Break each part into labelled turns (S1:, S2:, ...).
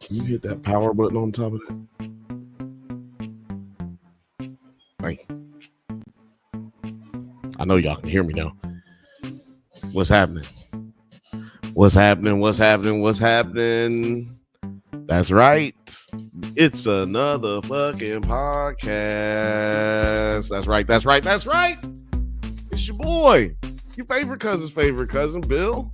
S1: Can you hit that power button on top of that? Thank you. I know y'all can hear me now. What's happening? What's happening? What's happening? What's happening? That's right. It's another fucking podcast. That's right. That's right. That's right. It's your boy, your favorite cousin, Bill.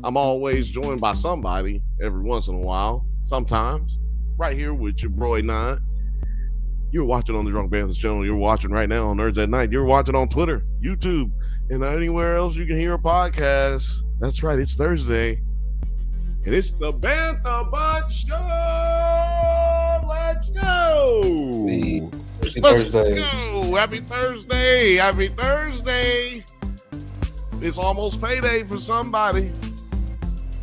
S1: I'm always joined by somebody every once in a while, sometimes, right here with your boy Nine. You're watching on the Drunk Bantha channel. You're watching right now on Nerds at Night. You're watching on Twitter, YouTube, and anywhere else you can hear a podcast. That's right. It's Thursday. And it's the Bantha Bunch Show. Let's go. Let's go. Happy Thursday. Happy Thursday. It's almost payday for somebody.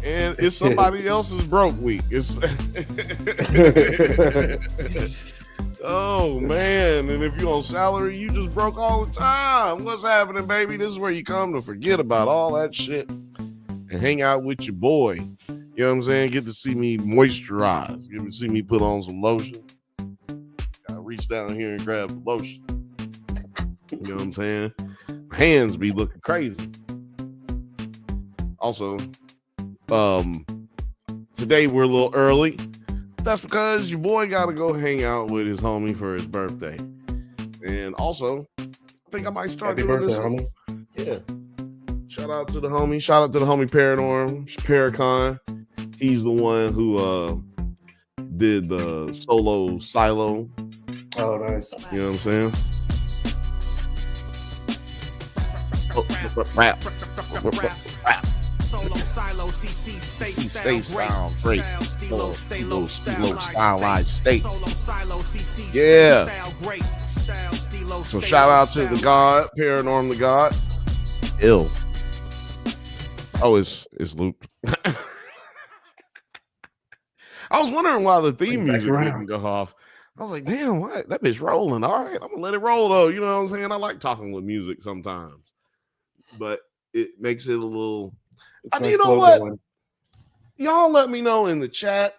S1: And it's somebody else's broke week. It's oh man. And if you're on salary, you just broke all the time. What's happening, baby? This is where you come to forget about all that shit and hang out with your boy. You know what I'm saying? Get to see me moisturize. Get to see me put on some lotion. I reach down here and grab the lotion. You know what I'm saying? My hands be looking crazy. Also, today we're a little early. That's because your boy got to go hang out with his homie for his birthday. And also, I think I might start doing this. Homie. Yeah. Shout out to the homie. Shout out to the homie Paracon. He's the one who did the solo silo.
S2: Oh, nice.
S1: You know what I'm saying? Rap.
S3: Solo silo CC
S1: stay style great. Stilo stylized state. Yeah. So shout out to the God, Paranorm the God. Ill. Oh, it's looped. I was wondering why the theme music didn't go off. I was like, damn, what? That bitch rolling. All right, I'm gonna let it roll though. You know what I'm saying? I like talking with music sometimes, but it makes it a little. You know what? Going. Y'all let me know in the chat.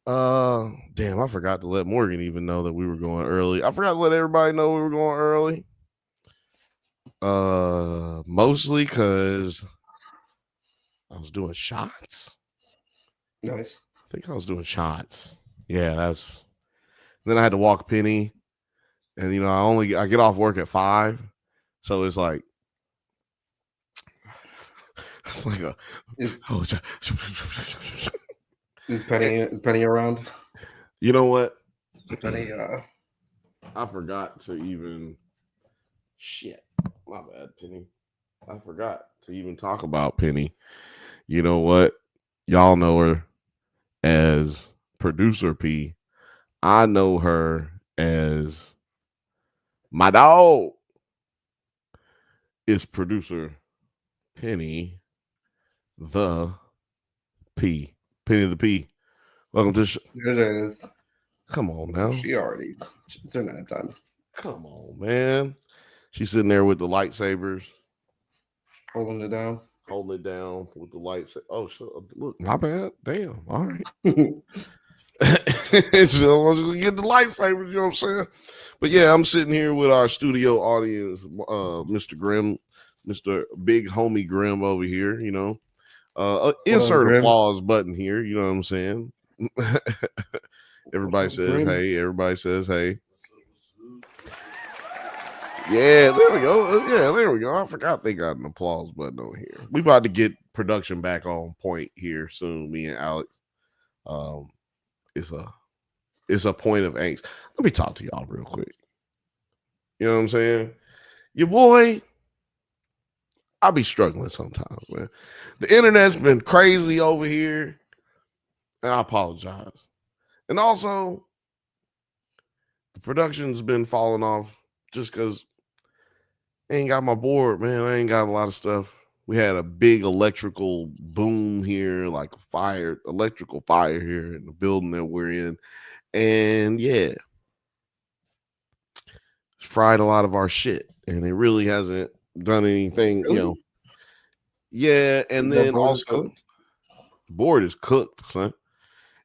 S1: Damn, I forgot to let Morgan even know that we were going early. I forgot to let everybody know we were going early. Mostly because I was doing shots.
S2: Nice.
S1: I think I was doing shots. Yeah, that's. Then I had to walk Penny, and you know I get off work at 5, so it's like. It's like a.
S2: Is Penny around?
S1: You know what?
S2: Is Penny.
S1: I forgot to even. Shit, my bad, Penny. I forgot to even talk about Penny. You know what? Y'all know her as Producer P. I know her as my dog. Is Producer Penny the P. Penny the P. Welcome to Come on now.
S2: She's not done.
S1: Come on, man. She's sitting there with the lightsabers.
S2: Holding it down
S1: with the lights. Oh, so look, my bad. Damn. All right. So get the lightsabers, you know what I'm saying? But yeah, I'm sitting here with our studio audience, Mr. Grimm, Mr. Big Homie Grimm over here, you know. Insert applause button here, you know what I'm saying? Everybody says hey. Everybody says hey. Yeah, there we go. There we go. I forgot they got an applause button on here. We about to get production back on point here soon. Me and Alex. It's a point of angst. Let me talk to y'all real quick. You know what I'm saying? Your boy, I be struggling sometimes, man. The internet's been crazy over here, and I apologize. And also, the production's been falling off just because I ain't got my board, man. I ain't got a lot of stuff. We had a big electrical boom here, like electrical fire here in the building that we're in. And yeah, it's fried a lot of our shit. And it really hasn't done anything, you know. Yeah, and then also the board is cooked, son.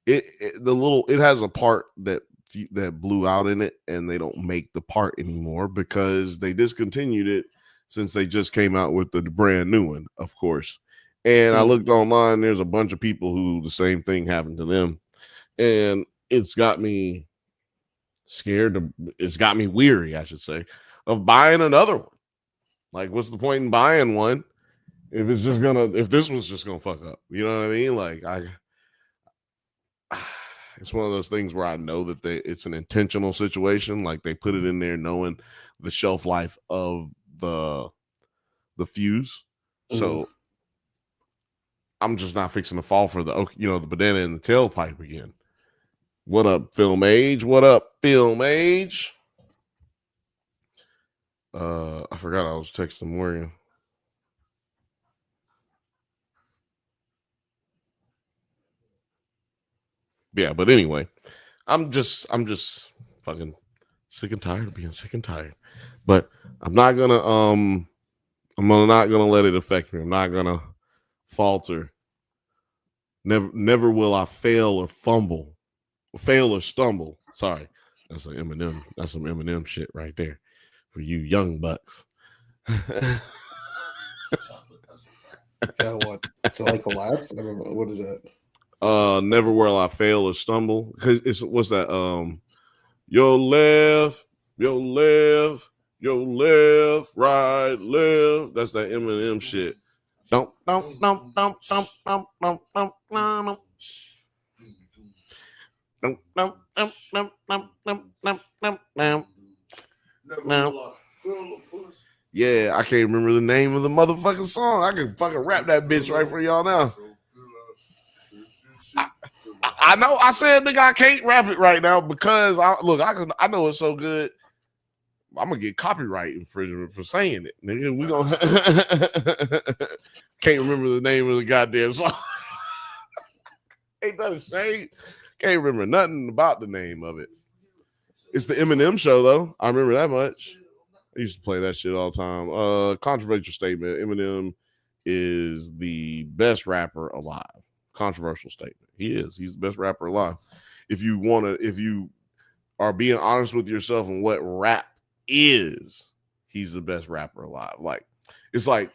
S1: it has a part that blew out in it, and they don't make the part anymore because they discontinued it since they just came out with the brand new one, of course. And I looked online, there's a bunch of people who the same thing happened to them, and it's got me scared. It's got me weary, I should say, of buying another one. Like, what's the point in buying one if this was just gonna fuck up? You know what I mean? Like, it's one of those things where I know that it's an intentional situation. Like, they put it in there knowing the shelf life of the fuse. So I'm just not fixing to fall for the banana in the tailpipe again. What up, Film Age? What up, Film Age? I forgot I was texting Morgan. Yeah, but anyway, I'm just fucking sick and tired of being sick and tired. But I'm not gonna not gonna let it affect me. I'm not gonna falter. Never will I fail or stumble. Sorry, that's some Eminem shit right there for you young bucks.
S2: Is that what? So like collapse? I don't know. What is that?
S1: Never will I fail or stumble. Cause what's that? Your left, right, left. That's that Eminem shit. Don't. Yeah, I can't remember the name of the motherfucking song. I can fucking rap that bitch right for y'all now. I know. I said, nigga, I can't rap it right now because I know it's so good. I'm gonna get copyright infringement for saying it, nigga. We gonna can't remember the name of the goddamn song. Ain't that a shame? Can't remember nothing about the name of it. It's the Eminem Show, though. I remember that much. I used to play that shit all the time. Controversial statement. Eminem is the best rapper alive. Controversial statement. He is. He's the best rapper alive. If you are being honest with yourself and what rap is, he's the best rapper alive. Like, it's like,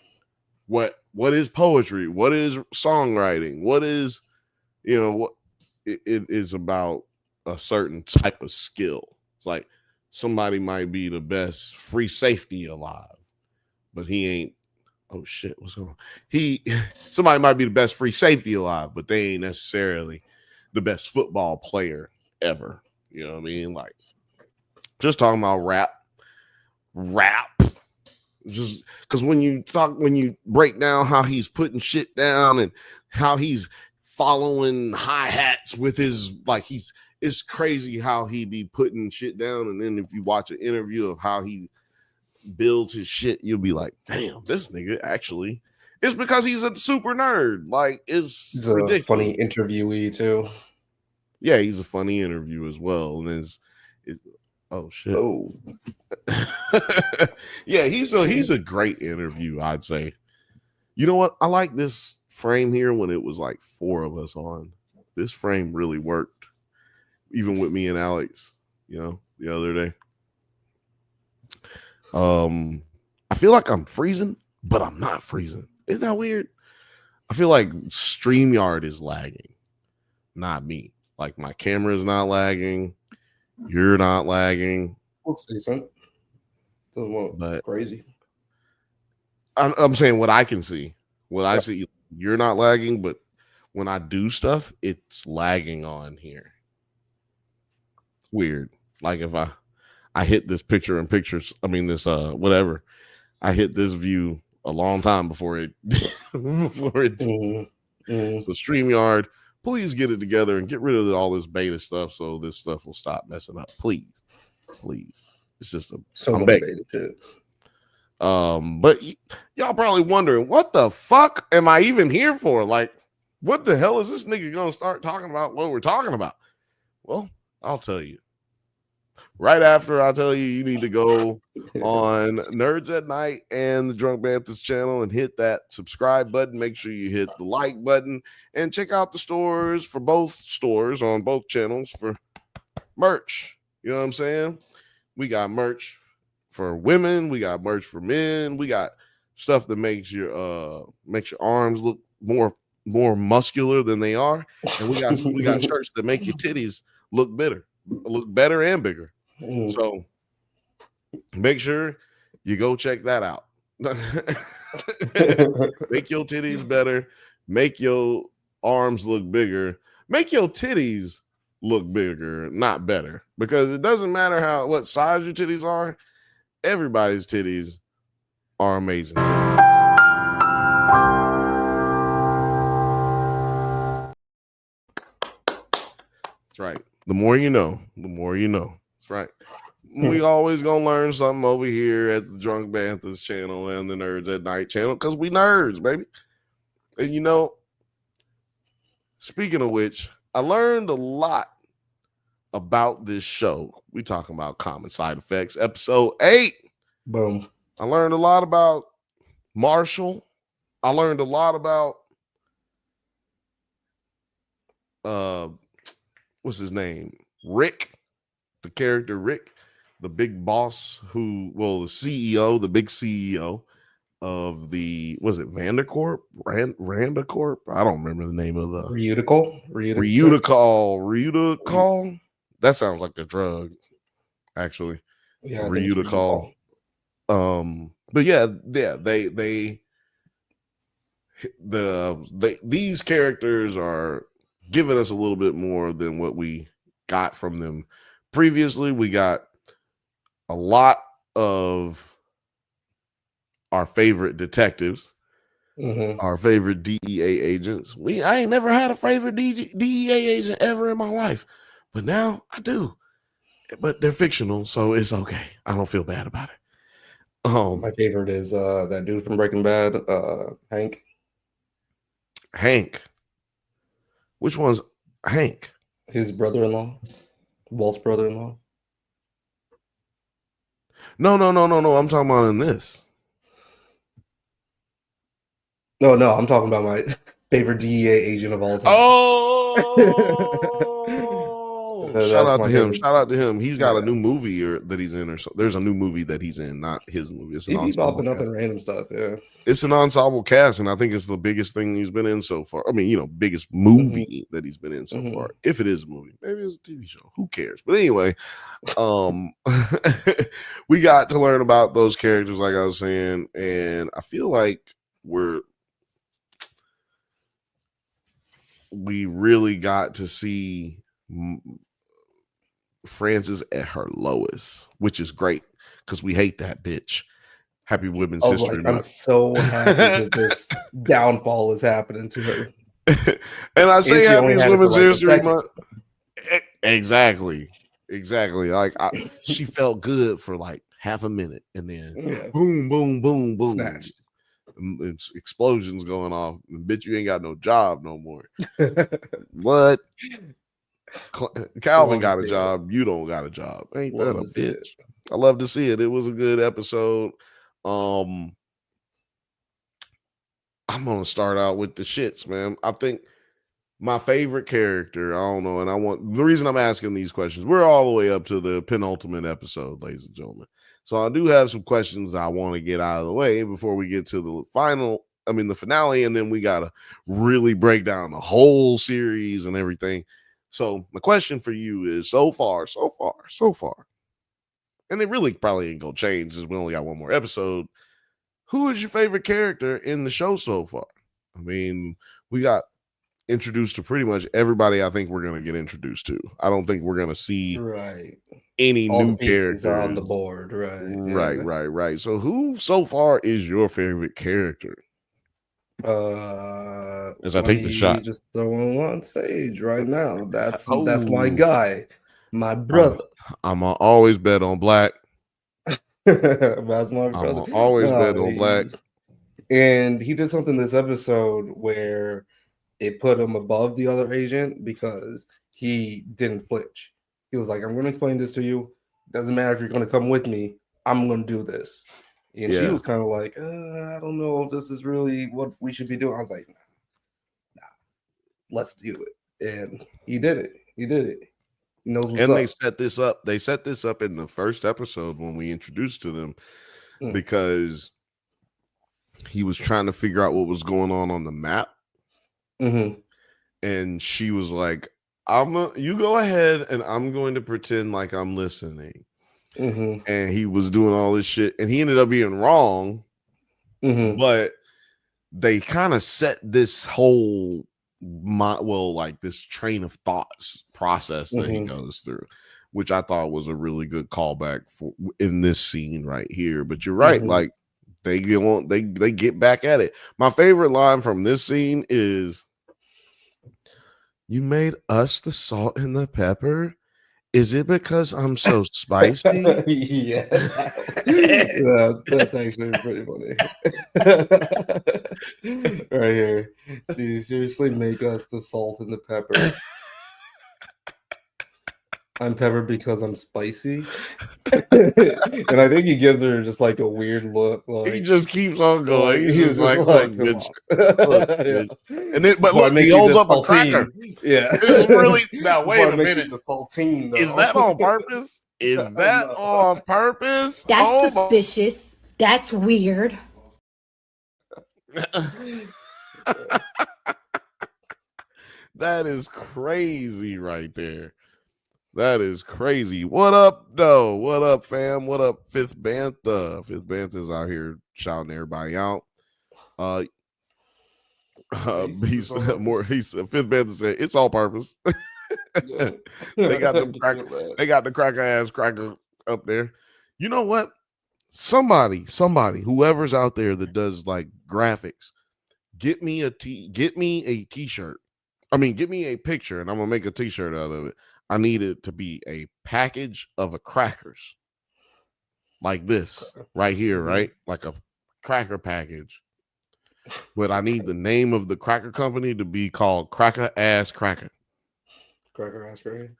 S1: what is poetry? What is songwriting? What is, what it is about a certain type of skill. It's like somebody might be the best free safety alive, but he ain't. Oh shit, what's going on? Somebody might be the best free safety alive, but they ain't necessarily the best football player ever. You know what I mean? Like, just talking about rap. Just because when you break down how he's putting shit down and how he's following hi-hats with his, like, it's crazy how he be putting shit down. And then if you watch an interview of how he builds his shit, you'll be like, damn, this nigga actually, it's because he's a super nerd. Like, he's ridiculous.
S2: A funny interviewee too.
S1: Yeah, he's a funny interview as well. And it's oh shit.
S2: Oh.
S1: Yeah, he's a great interview, I'd say. You know what? I like this frame here when it was like 4 of us on. This frame really worked. Even with me and Alex, the other day. I feel like I'm freezing, but I'm not freezing. Isn't that weird? I feel like StreamYard is lagging, not me. Like, my camera is not lagging. You're not lagging.
S2: Looks decent. Doesn't look crazy.
S1: I'm saying what I can see. What I see, you're not lagging, but when I do stuff, it's lagging on here. Weird. Like, if I hit this picture in pictures, I mean this whatever, I hit this view a long time before it So StreamYard, please get it together and get rid of all this beta stuff so this stuff will stop messing up. Please. It's just
S2: so much beta shit.
S1: But y'all probably wondering, what the fuck am I even here for? Like, what the hell is this nigga gonna start talking about what we're talking about? Well, I'll tell you. right after I tell you you need to go on Nerds at Night and the Drunk Banthas channel and hit that subscribe button. Make sure you hit the like button and check out the stores for both stores on both channels for merch. You know what I'm saying? We got merch for women, we got merch for men, we got stuff that makes your arms look more muscular than they are, and we got shirts that make your titties look better and bigger. So make sure you go check that out. Make your titties better, make your arms look bigger, make your titties look bigger, not better, because it doesn't matter what size your titties are. Everybody's titties are amazing titties. That's right. The more you know, the more you know. That's right. We always gonna learn something over here at the Drunk Banthas channel and the Nerds at Night channel, because we nerds, baby. And you know, speaking of which, I learned a lot about this show. We talking about Common Side Effects, episode 8.
S2: Boom.
S1: I learned a lot about Marshall. I learned a lot about what's his name? Rick, the character Rick, the big boss the CEO, the big CEO of was it Vandercorp? Randacorp? I don't remember the name of the Reutacol. That sounds like a drug, actually.
S2: Yeah,
S1: Reutacol. But yeah, these characters are giving us a little bit more than what we got from them previously. We got a lot of our favorite detectives, our favorite DEA agents. I ain't never had a favorite DEA agent ever in my life, but now I do. But they're fictional, so it's okay. I don't feel bad about it.
S2: My favorite is that dude from Breaking Bad, Hank.
S1: Hank. Which one's Hank?
S2: His brother-in-law, Walt's brother-in-law.
S1: No. I'm talking about in this.
S2: No, I'm talking about my favorite DEA agent of all time.
S1: Oh, shout out to him. Shout out to him. He's got a new movie that he's in, or so. There's a new movie that he's in, not his movie. It's an
S2: popping up in random stuff. Yeah,
S1: it's an ensemble cast, and I think it's the biggest thing he's been in so far. I mean, biggest movie that he's been in so far. If it is a movie, maybe it's a TV show. Who cares? But anyway, we got to learn about those characters, like I was saying, and I feel like we really got to see Frances at her lowest, which is great because we hate that bitch. Happy Women's History Month.
S2: I'm so happy that this downfall is happening to her.
S1: And I say Happy Women's History Month. Exactly. Like she felt good for like half a minute, and then boom, boom, boom, boom. Snatched. It's explosions going off. Bitch, you ain't got no job no more. What? Calvin got a job. You don't got a job. Ain't that a bitch? I love to see it. It was a good episode. I'm gonna start out with the shits, man. I think my favorite character, I don't know, and the reason I'm asking these questions, we're all the way up to the penultimate episode, ladies and gentlemen. So I do have some questions I want to get out of the way before we get to the finale, and then we gotta really break down the whole series and everything. So my question for you is, so far, and it really probably ain't gonna change because we only got one more episode. Who is your favorite character in the show so far? I mean, we got introduced to pretty much everybody I think we're going to get introduced to. I don't think we're going to see any all new characters
S2: on the board.
S1: Right. So who so far is your favorite character? As I take the shot.
S2: Just throwing on stage right now. That's my guy. My brother.
S1: I'm always bet on Black.
S2: That's my brother.
S1: I'm always bet on Black.
S2: And he did something this episode where it put him above the other agent because he didn't flinch. He was like, I'm going to explain this to you. Doesn't matter if you're going to come with me. I'm going to do this. And she
S1: Yeah.
S2: was kind of like, I don't know if this is really what we should be doing. I was like, nah, let's do it. And he did it. He did it. He knows what's
S1: And
S2: up.
S1: they set this up. They set this up in the first episode when we introduced to them because he was trying to figure out what was going on the map.
S2: Mm-hmm.
S1: And she was like, you go ahead and I'm going to pretend like I'm listening.
S2: Mm-hmm.
S1: And he was doing all this shit and he ended up being wrong.
S2: Mm-hmm.
S1: But they kind of set this whole like this train of thoughts process that he goes through, which I thought was a really good callback for in this scene right here. But you're right, like they get back at it. My favorite line from this scene is, "You made us the salt and the pepper. Is it because I'm so spicy?"
S2: Yeah, that's actually pretty funny. Right here. Do you seriously make us the salt and the pepper? I'm peppered because I'm spicy. And I think he gives her just like a weird look. Like,
S1: he just keeps on going.
S2: like,
S1: He's just like, look, bitch. Look,
S2: yeah.
S1: bitch. And then, but
S2: Before I
S1: look,
S2: make
S1: he
S2: you
S1: holds
S2: the
S1: up a cracker.
S2: saltine. Yeah.
S1: It's really now.
S2: Before
S1: Wait
S2: I
S1: a
S2: make you
S1: minute.
S2: the saltine, though.
S1: Is that on purpose? Is that
S2: No.
S1: on purpose?
S3: That's suspicious. That's weird.
S1: That is crazy right there. That is crazy. What up, though? What up, fam? What up, Fifth Bantha? Fifth Bantha's out here shouting everybody out. He's Fifth Bantha said it's all purpose. They got the cracker ass cracker up there. You know what? Somebody, whoever's out there that does like graphics, get me a t-shirt. I mean, get me a picture and I'm gonna make a t-shirt out of it. I need it to be a package of a crackers. Like this right here, right? Like a cracker package. But I need the name of the cracker company to be called Cracker Ass Cracker.
S2: Cracker ass cracker.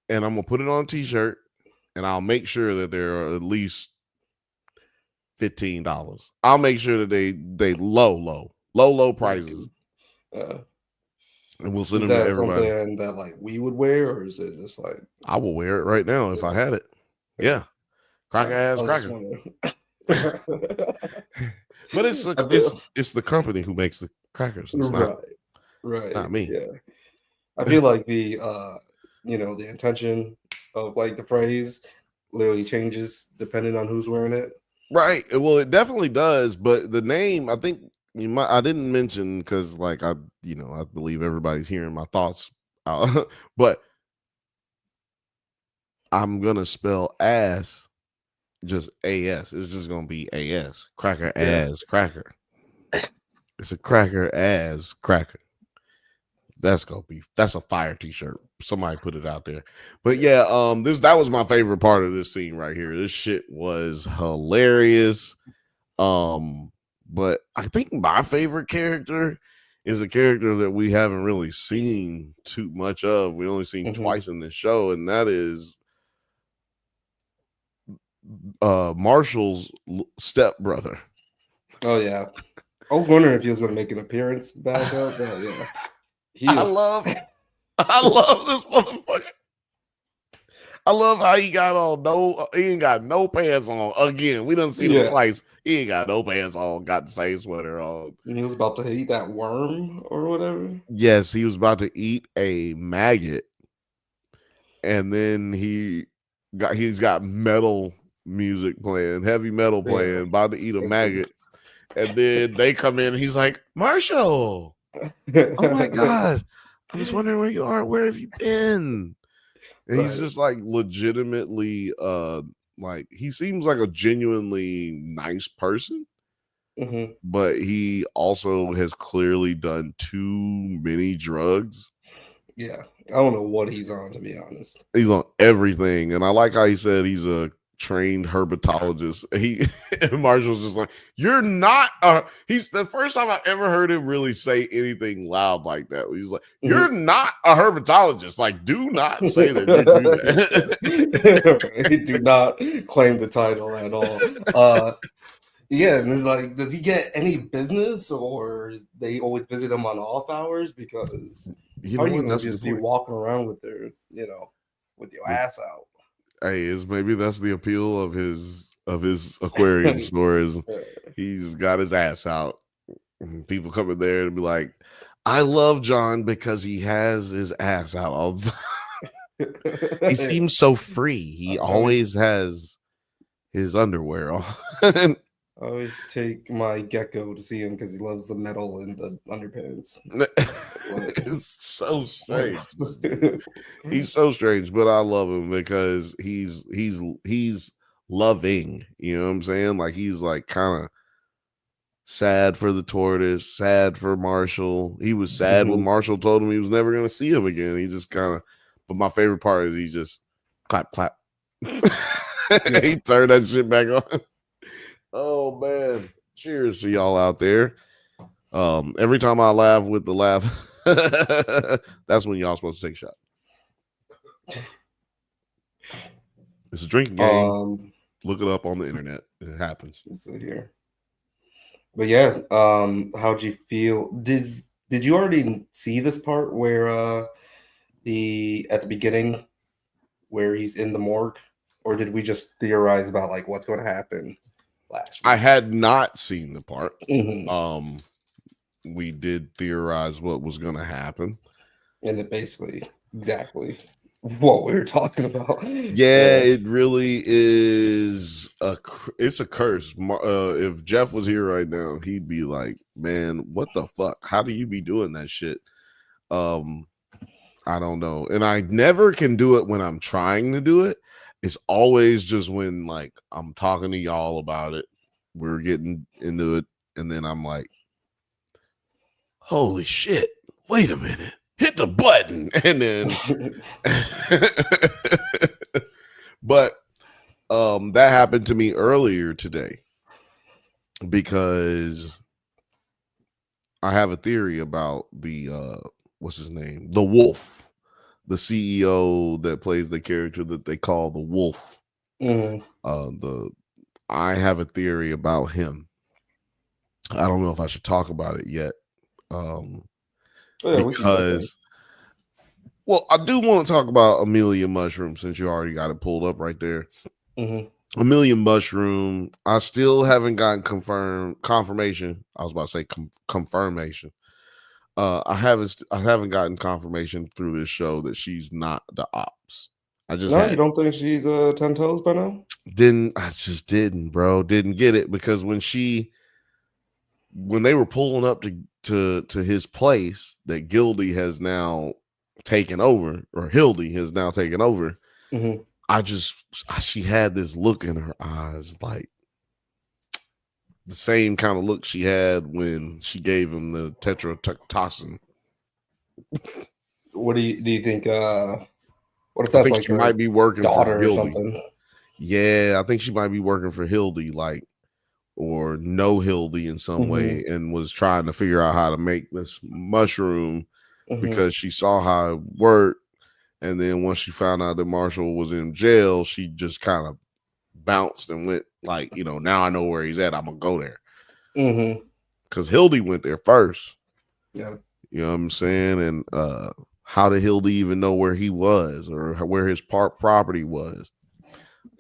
S1: And I'm gonna put it on a t-shirt and I'll make sure that there are at least $15. I'll make sure that they low prices. And we'll send them to everybody.
S2: Something that like we would wear, or is it just like
S1: I will wear it right now if I had it? Yeah, cracker ass cracker. But it's the company who makes the crackers. It's
S2: right,
S1: not me.
S2: Yeah, I feel like the the intention of like the phrase literally changes depending on who's wearing it.
S1: Right. Well, it definitely does. But the name, I think I didn't mention because like I believe everybody's hearing my thoughts. But I'm gonna spell ass just AS. It's just gonna be AS. Cracker ass cracker. It's a cracker ass cracker. That's a fire t-shirt. Somebody put it out there. But yeah, that was my favorite part of this scene right here. This shit was hilarious. But I think my favorite character is a character that we haven't really seen too much of. We only seen twice in this show, and that is Marshall's stepbrother.
S2: Oh yeah. I was wondering if he was going to make an appearance back up, but yeah. I love this
S1: motherfucker. I love how he ain't got no pants on. Again, we done seen him twice. He ain't got no pants on, got the same sweater on.
S2: And he was about to eat that worm or whatever.
S1: Yes, he was about to eat a maggot. And then he's got metal music playing, heavy metal playing, about to eat a maggot. And then they come in and he's like, Marshall, oh my God, I was wondering where you are. Where have you been? And he's just like legitimately, like he seems like a genuinely nice person, but he also has clearly done too many drugs.
S2: Yeah, I don't know what he's on, to be honest.
S1: He's on everything, and I like how he said he's a trained herpetologist. And Marshall's just like, you're not he's the first time I ever heard him really say anything loud like that. He's like, you're not a herpetologist. Like, do not say that you do that.
S2: Do not claim the title at all. Yeah, and like, does he get any business, or they always visit him on off hours? Because
S1: You
S2: how
S1: know
S2: are you
S1: what?
S2: gonna
S1: That's a
S2: just
S1: good
S2: be
S1: point.
S2: walking around with their, with your ass out?
S1: Hey, maybe that's the appeal of his aquarium store is he's got his ass out. And people come in there and be like, I love John because he has his ass out all the time. He seems so free. He always has his underwear on.
S2: I always take my gecko to see him because he loves the metal and the underpants.
S1: It's so strange. He's so strange, but I love him because he's loving. You know what I'm saying? Like he's like kind of sad for the tortoise, sad for Marshall. He was sad when Marshall told him he was never going to see him again. He just kind of. But my favorite part is he just clap clap. He turned that shit back on. Oh man! Cheers to y'all out there. Every time I laugh with the laugh, that's when y'all supposed to take a shot. It's a drinking game. Look it up on the internet. It happens.
S2: It's here. But yeah, how'd you feel? Did you already see this part where at the beginning where he's in the morgue, or did we just theorize about like what's going to happen last week?
S1: I had not seen the part.
S2: Mm-hmm.
S1: We did theorize what was going to happen,
S2: and it basically exactly what we were talking about.
S1: Yeah, it really is it's a curse. If Jeff was here right now, he'd be like, man, what the fuck? How do you be doing that shit? I don't know. And I never can do it when I'm trying to do it. It's always just when like I'm talking to y'all about it, we're getting into it, and then I'm like, holy shit, wait a minute. Hit the button. And then but that happened to me earlier today because I have a theory about the what's his name? The Wolf, the CEO that plays the character that they call the Wolf.
S2: Mm-hmm.
S1: I have a theory about him. I don't know if I should talk about it yet. Because well, I do want to talk about Amelia Mushroom since you already got it pulled up right there.
S2: Mm-hmm.
S1: Amelia Mushroom, I still haven't gotten confirmation. I was about to say confirmation. I haven't gotten confirmation through this show that she's not the ops. You
S2: don't think she's 10 toes by now?
S1: I just didn't, bro. Didn't get it because when they were pulling up to his place that Gildy has now taken over, or Hildy has now taken over.
S2: Mm-hmm.
S1: She had this look in her eyes, like the same kind of look she had when she gave him the tetrodotoxin.
S2: What do you think? What if
S1: I
S2: that's
S1: think
S2: like
S1: she might be working
S2: daughter
S1: for Hildy.
S2: Or something?
S1: Yeah, I think she might be working for Hildy, like, or know Hildy in some way, and was trying to figure out how to make this mushroom because she saw how it worked. And then once she found out that Marshall was in jail, she just kind of bounced and went like, now I know where he's at. I'm going to go there. Because Hildy went there first.
S2: Yeah.
S1: You know what I'm saying? And how did Hildy even know where he was or where his property was?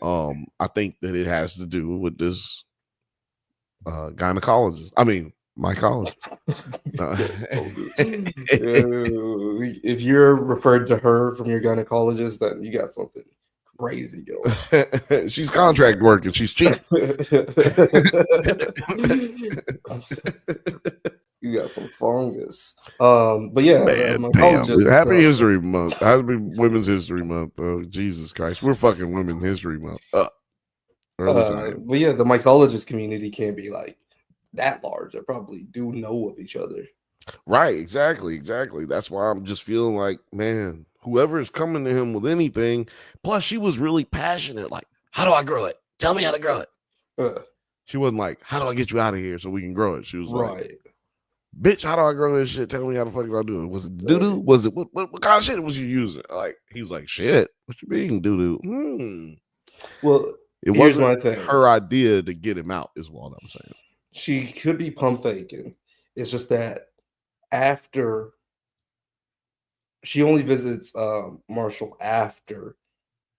S1: I think that it has to do with this gynecologist. I mean, mycologist.
S2: If you're referred to her from your gynecologist, then you got something crazy going.
S1: She's contract working. She's cheap.
S2: You got some fungus. But yeah,
S1: happy History Month. Happy Women's History Month. Oh, Jesus Christ. We're fucking Women's History Month.
S2: But yeah, the mycologist community can't be like that large. They probably do know of each other.
S1: Right, exactly. That's why I'm just feeling like, man, whoever is coming to him with anything. Plus, she was really passionate. Like, how do I grow it? Tell me how to grow it.
S2: Uh,
S1: She wasn't like, how do I get you out of here so we can grow it? She was like,
S2: right.
S1: bitch, how do I grow this shit? Tell me how the fuck do I do it? Was it doo doo? Was it what kind of shit was you using? Like, he's like, shit. What you mean doo doo?
S2: Well,
S1: It
S2: here's
S1: wasn't
S2: my thing.
S1: her idea to get him out, is what I'm saying.
S2: She could be pump faking. It's just that after she only visits Marshall after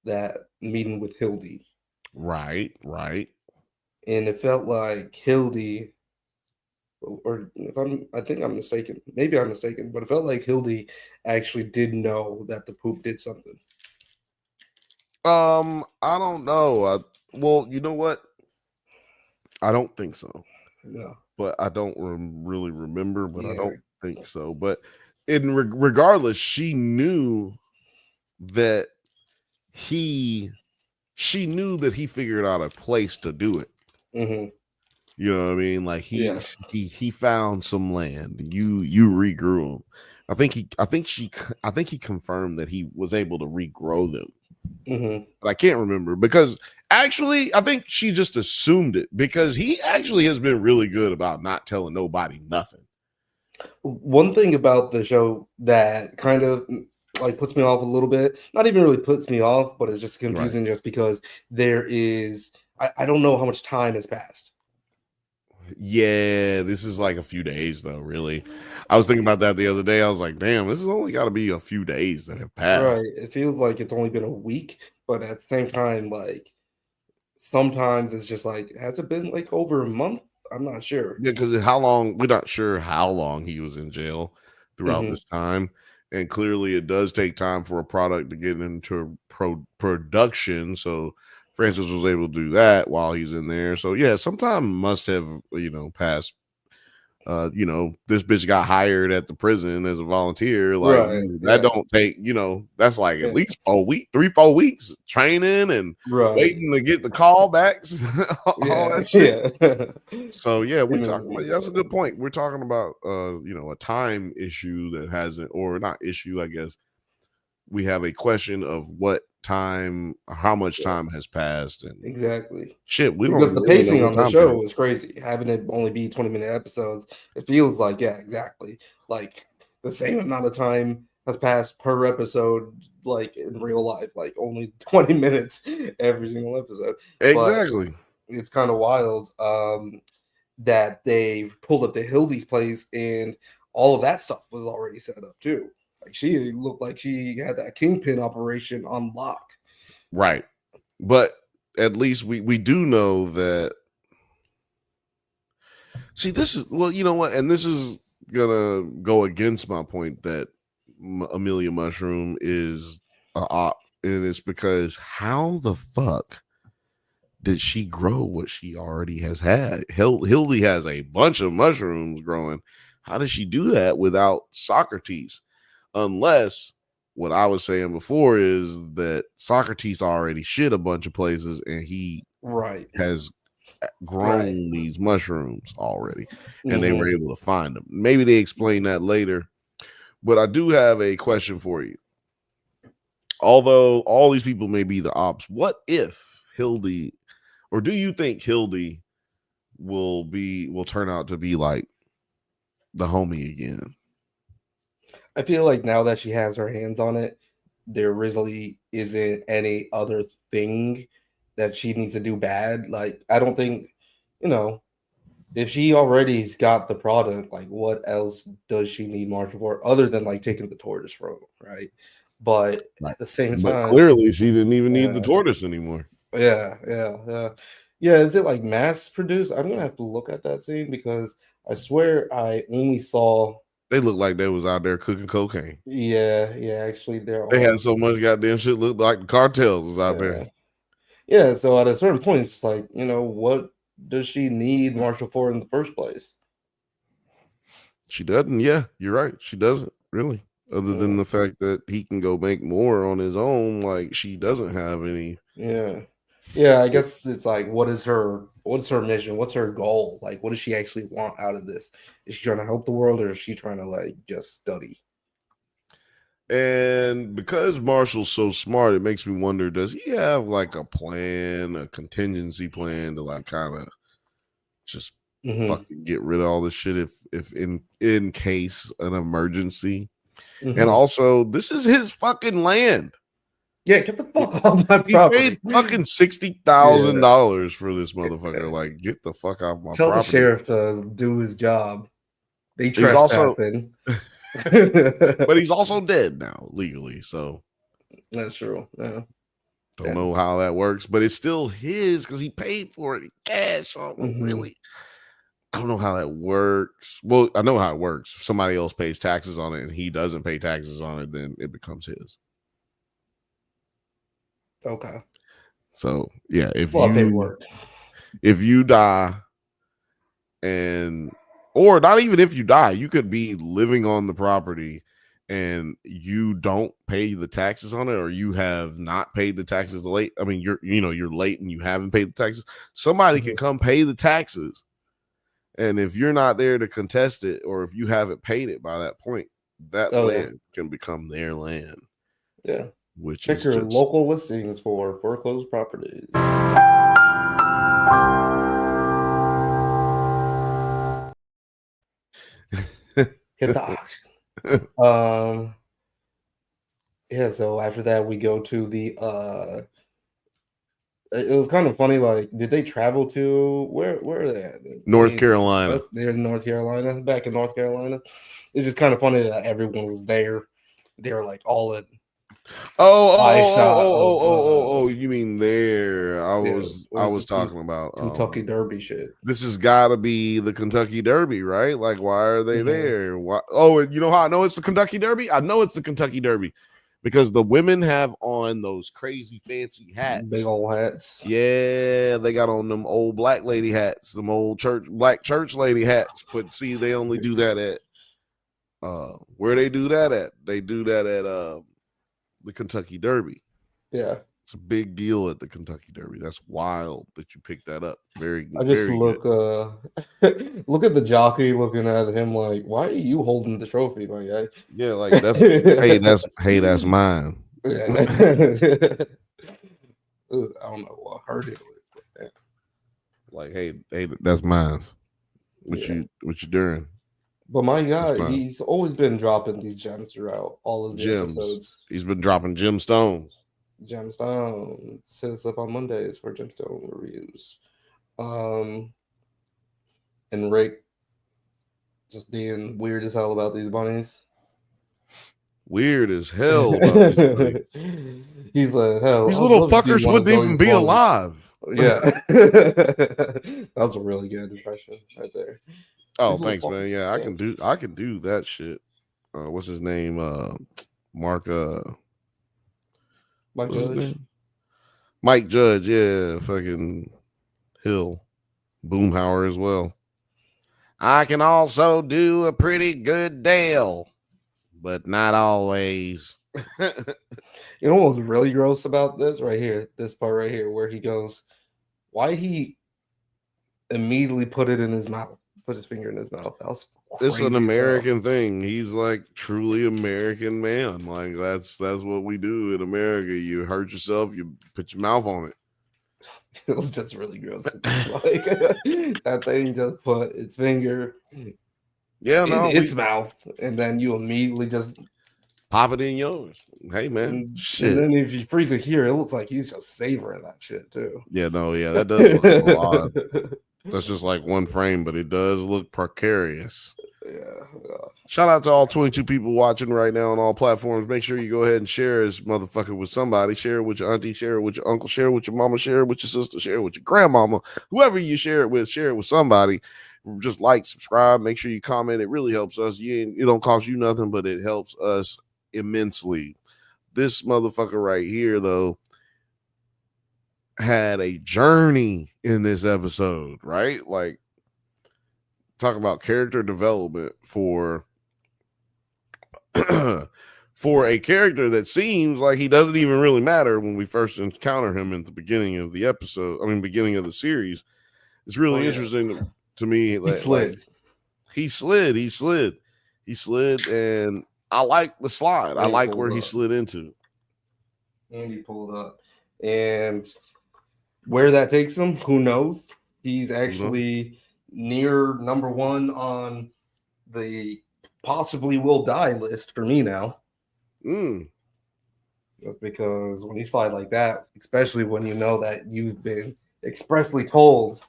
S2: that meeting with Hildy.
S1: Right.
S2: And it felt like Hildy, or I think I'm mistaken. Maybe I'm mistaken, but it felt like Hildy actually did know that the poop did something.
S1: I don't know. Well, you know what? I don't think so.
S2: No.
S1: But I don't really remember. But I
S2: Yeah.
S1: don't think so. But regardless, she knew that she knew that he figured out a place to do it.
S2: Mm-hmm.
S1: You know what I mean? Like
S2: Yeah.
S1: he found some land. You regrew them. I think he confirmed that he was able to regrow them.
S2: Mm-hmm.
S1: But I can't remember because actually I think she just assumed it because he actually has been really good about not telling nobody nothing.
S2: One thing about the show that kind of like puts me off a little bit, not even really puts me off, but it's just confusing just because there is I don't know how much time has passed.
S1: Yeah, this is like a few days though, really. I was thinking about that the other day. I was like, damn, this has only got to be a few days that have passed.
S2: Right. It feels like it's only been a week, but at the same time, like sometimes it's just like, has it been like over a month? I'm not sure.
S1: Yeah, because we're not sure how long he was in jail throughout this time. And clearly it does take time for a product to get into production. So Francis was able to do that while he's in there. So yeah, sometime must have, passed. This bitch got hired at the prison as a volunteer. Like
S2: Right.
S1: that
S2: Yeah.
S1: don't take, that's like at
S2: Yeah.
S1: least 4 weeks training and
S2: Right.
S1: waiting to get the callbacks, all that shit.
S2: Yeah.
S1: So yeah, we're
S2: Him as
S1: talking about, that's a good point. We're talking about a time issue that hasn't, or not issue, I guess. We have a question of how much time has passed, and
S2: Exactly.
S1: shit, we don't
S2: Because
S1: even
S2: the
S1: really know
S2: pacing
S1: what
S2: on the
S1: time
S2: show
S1: period.
S2: is crazy. Having it only be 20-minute episodes, it feels like, yeah, exactly. Like the same amount of time has passed per episode, like in real life, like only 20 minutes every single episode. But
S1: Exactly.
S2: it's kind of wild that they pulled up to Hildy's place and all of that stuff was already set up too. Like she looked like she had that kingpin operation on lock.
S1: Right. But at least we do know that. See, this is, well, you know what, and this is gonna go against my point that Amelia Mushroom is a op, and it's because how the fuck did she grow what she already has had? Hildy has a bunch of mushrooms growing. How does she do that without Socrates? Unless what I was saying before is that Socrates already shit a bunch of places and he
S2: Right.
S1: has grown these mushrooms already and they were
S2: Mhm.
S1: able to find them. Maybe they explain that later. But I do have a question for you. Although all these people may be the ops, what if Hildy, or do you think Hildy will turn out to be like the homie again?
S2: I feel like now that she has her hands on it, there really isn't any other thing that she needs to do bad. Like, I don't think, you know, if she already's got the product, like, what else does she need Marshall for other than like taking the tortoise from him, right? But
S1: Right.
S2: at the same
S1: But
S2: time,
S1: clearly she didn't even need the tortoise anymore.
S2: yeah. Is it like mass produced? I'm gonna have to look at that scene because I swear I only saw.
S1: They look like they was out there cooking cocaine.
S2: Yeah. Actually, they're
S1: They
S2: all.
S1: had so much goddamn shit looked like the cartels was out there.
S2: Yeah. So at a certain point, it's like, what does she need Marshall for in the first place?
S1: She doesn't. Yeah, you're right. She doesn't really. Other than the fact that he can go make more on his own, like she doesn't have any.
S2: Yeah. I guess it's like, what's her mission? What's her goal? Like, what does she actually want out of this? Is she trying to help the world, or is she trying to like just study?
S1: And because Marshall's so smart, it makes me wonder, does he have like a plan, a contingency plan to like kind of just fucking get rid of all this shit if in case an emergency? And also, this is his fucking land.
S2: Yeah, get the fuck off my
S1: He
S2: property.
S1: paid fucking $60,000 for this motherfucker. Like, get the fuck off my
S2: Tell
S1: property.
S2: the sheriff to do his job. They
S1: He's also,
S2: trespassing.
S1: but he's also dead now legally. So
S2: that's true. Yeah.
S1: Don't know how that works, but it's still his because he paid for it in cash. So really, I don't know how that works. Well, I know how it works. If somebody else pays taxes on it and he doesn't pay taxes on it, then it becomes his.
S2: Okay.
S1: So yeah, if you die or not even if you die, you could be living on the property and you don't pay the taxes on it, or you have not paid the taxes late. I mean, you're late and you haven't paid the taxes. Somebody can come pay the taxes. And if you're not there to contest it, or if you haven't paid it by that point, that land can become their land.
S2: Yeah.
S1: Which
S2: check your local listings for foreclosed properties. Hit the auction. Yeah, so after that we go to the it was kind of funny, like, did they travel to where are they at?
S1: North Carolina.
S2: They're in North Carolina, back in North Carolina. It's just kind of funny that everyone was there. They were like all in.
S1: Oh, you mean there? I was talking about
S2: Kentucky Derby shit.
S1: This has got to be the Kentucky Derby, right? Like, why are they there? Why? Oh, you know how I know it's the Kentucky Derby? I know it's the Kentucky Derby because the women have on those crazy fancy hats,
S2: big old hats.
S1: Yeah, they got on them old black lady hats, them old black church lady hats. But see, they only do that at where they do that at? They do that at the Kentucky Derby.
S2: Yeah,
S1: it's a big deal at the Kentucky Derby. That's wild that you picked that up.
S2: I just look look at the jockey looking at him like, why are you holding the trophy, my guy?
S1: Yeah, like that's that's mine.
S2: Yeah. I don't know what her deal is, but yeah.
S1: Like, hey, that's mine. What you doing?
S2: But my guy, he's always been dropping these gems throughout all of the episodes.
S1: He's been dropping gemstones.
S2: Gemstones. Hit us up on Mondays for gemstone reviews. And Rick just being weird as hell about these bunnies.
S1: Weird as hell about these bunnies.
S2: He's like, hell,
S1: these little fuckers wouldn't even be alive.
S2: Yeah. That was a really good impression right there.
S1: Oh, thanks, man. Yeah, I can do that shit. What's his name? Mark
S2: Mike Judge. His name?
S1: Mike Judge, yeah, fucking Hill. Boomhauer as well. I can also do a pretty good Dale, but not always.
S2: You know what was really gross about this right here, this part right here, where he goes, why he immediately put it in his mouth, put his finger in his mouth. That was
S1: it's an American thing. He's like truly American man. Like that's what we do in America. You hurt yourself, you put your mouth on it.
S2: It was just really gross. Like that thing just put its finger in its mouth, and then you immediately just
S1: pop it in yours. Hey man, shit.
S2: And then if you freeze it here, it looks like he's just savoring that shit too.
S1: Yeah, that does look a lot. That's just like one frame, but it does look precarious.
S2: Yeah.
S1: Shout out to all 22 people watching right now on all platforms. Make sure you go ahead and share this motherfucker with somebody. Share it with your auntie, share it with your uncle, share it with your mama, share it with your sister, share it with your grandmama. Whoever you share it with somebody. Just like, subscribe, make sure you comment. It really helps us. It don't cost you nothing, but it helps us immensely. This motherfucker right here, though, had a journey in this episode, right? Like, talk about character development for for a character that seems like he doesn't even really matter when we first encounter him at the beginning of the episode. I mean, beginning of the series. It's really interesting to me. He slid, and I like the slide. I
S2: And he
S1: like
S2: pulled
S1: where he
S2: up.
S1: slid into.
S2: And he pulled up. And where that takes him, who knows? He's actually near number one on the possibly will die list for me now.
S1: Mm.
S2: That's because when you slide like that, especially when you know that you've been expressly told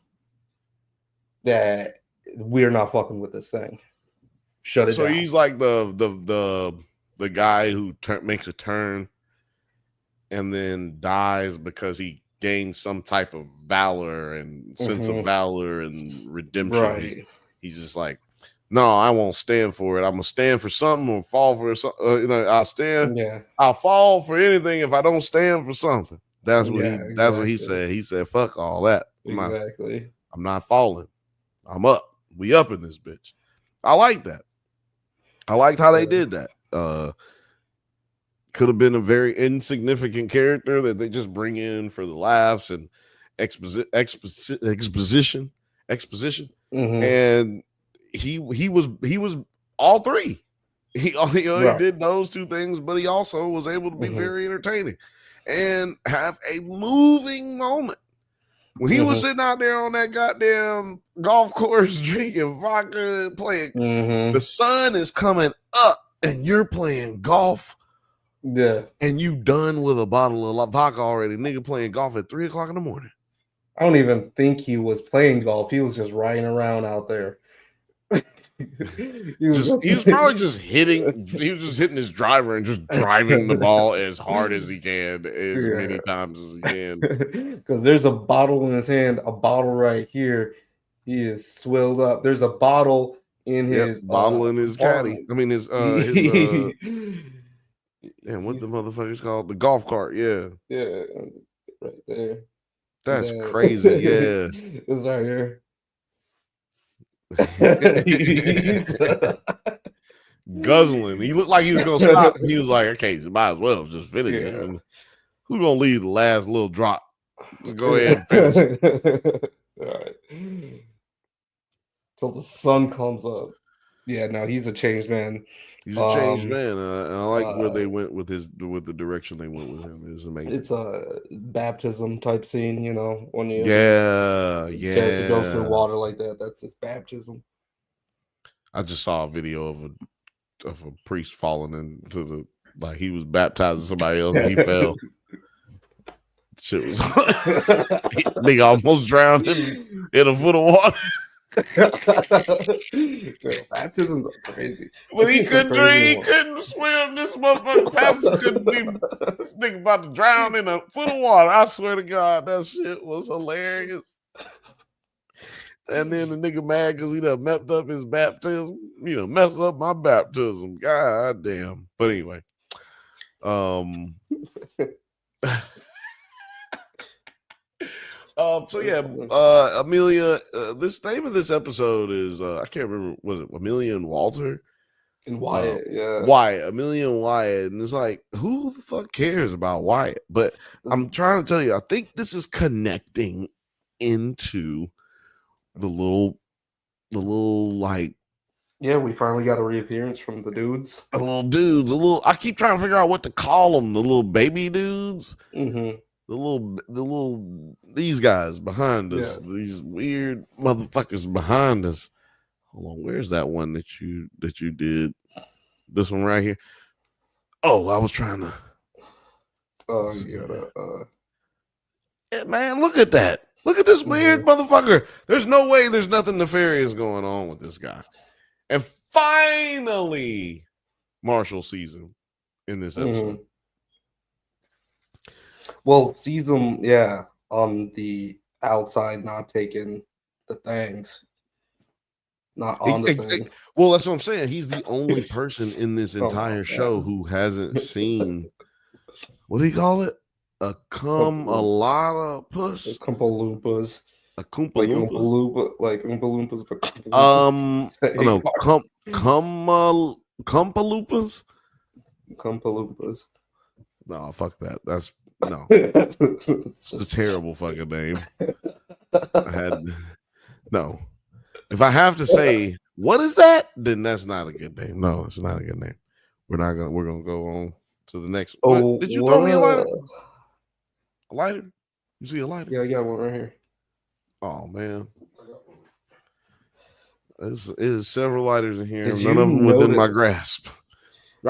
S2: that we're not fucking with this thing, shut it
S1: So
S2: down.
S1: he's like the guy who makes a turn and then dies because he gains some type of valor and sense of valor and redemption.
S2: Right.
S1: He's just like, no, I won't stand for it. I'm gonna stand for something or fall for something. I'll stand.
S2: Yeah.
S1: I'll fall for anything if I don't stand for something. That's what That's what he
S2: exactly.
S1: said. He said, "Fuck all that.
S2: Exactly.
S1: I'm not falling. I'm up. We up in this bitch." I like that. I liked how they did that. Could have been a very insignificant character that they just bring in for the laughs and exposition, and he was all three. He did those two things, but he also was able to be very entertaining and have a moving moment. When he was sitting out there on that goddamn golf course drinking vodka, playing, the sun is coming up and you're playing golf.
S2: Yeah.
S1: And you done with a bottle of vodka already. Nigga playing golf at 3 o'clock in the morning.
S2: I don't even think he was playing golf. He was just riding around out there.
S1: he was probably just hitting. He was just hitting his driver and just driving the ball as hard as he can, as many times as he can.
S2: Because there's a bottle in his hand, a bottle right here. He is swilled up. There's a bottle in his
S1: bottle in his caddy. I mean his damn, what the motherfucker's called? The golf cart. Yeah,
S2: right there.
S1: That's crazy. Yeah,
S2: it's right here.
S1: Guzzling. He looked like he was gonna stop. He was like, "Okay, so might as well just finish it." And who's gonna leave the last little drop? Just go ahead and finish.
S2: All right. Till the sun comes up. Yeah, no, he's a changed man.
S1: He's a changed man, and I like where they went with the direction they went with him. It was amazing.
S2: It's a baptism type scene, when you
S1: character
S2: goes through water like that. That's his baptism.
S1: I just saw a video of a priest falling into he was baptizing somebody else and he fell. Shit was nigga almost drowned in a foot of water.
S2: Baptisms are crazy.
S1: But he couldn't drink, he couldn't swim. This motherfucking pastor couldn't be this nigga about to drown in a foot of water. I swear to God, that shit was hilarious. And then the nigga mad because he done messed up his baptism. Messed up my baptism. God damn. But anyway. So yeah, Amelia, this name of this episode is I can't remember, was it Amelia and Walter?
S2: And Wyatt,
S1: Wyatt, Amelia and Wyatt. And it's like, who the fuck cares about Wyatt? But I'm trying to tell you, I think this is connecting into the little like,
S2: we finally got a reappearance from the dudes.
S1: The little dudes, I keep trying to figure out what to call them, the little baby dudes. These guys behind us, these weird motherfuckers behind us. Hold on, where's that one that you did? This one right here. Oh, I was trying to. Yeah, man, look at that. Look at this weird motherfucker. There's no way there's nothing nefarious going on with this guy. And finally, Marshall sees him in this episode.
S2: Well, sees him, on the outside, not taking the things. Not on the thing.
S1: Well, that's what I'm saying. He's the only person in this entire show who hasn't seen, what do you call it? A cum-a-lot-of-puss?
S2: A Koompa-Loompas.
S1: A Koompa-Loompas?
S2: Like Oompa Loompas, but
S1: no, Koompa-Loompas?
S2: Koompa-Loompas.
S1: No, fuck that. That's, no. It's a terrible fucking name. No. If I have to say, what is that? Then that's not a good name. No, it's not a good name. We're gonna go on to the next.
S2: Oh,
S1: Did you throw me a lighter? A lighter? You see a lighter?
S2: Yeah, I got one right here.
S1: Oh man. It is several lighters in here.
S2: Did
S1: None
S2: you
S1: of them within my
S2: notice-
S1: grasp.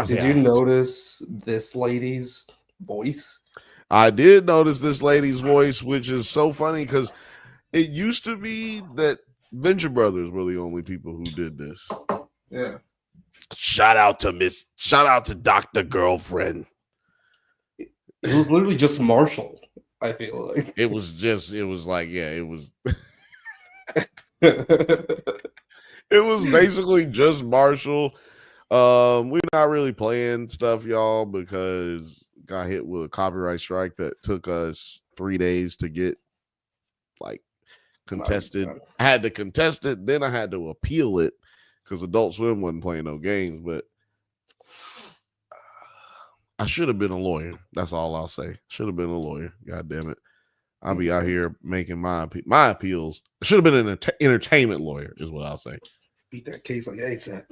S2: Did you notice this lady's voice?
S1: I did notice this lady's voice, which is so funny because it used to be that Venture Brothers were the only people who did this.
S2: Yeah.
S1: Shout out to Dr. Girlfriend.
S2: It was literally just Marshall, I feel like.
S1: It was like, yeah, it was it was basically just Marshall. We're not really playing stuff, y'all, because got hit with a copyright strike that took us 3 days to get like contested. I had to contest it, then I had to appeal it because Adult Swim wasn't playing no games. But I should have been a lawyer. That's all I'll say. Should have been a lawyer. God damn it. I'll be out here making my appeals. I should have been an entertainment lawyer, is what I'll say.
S2: Beat that case like ASAP.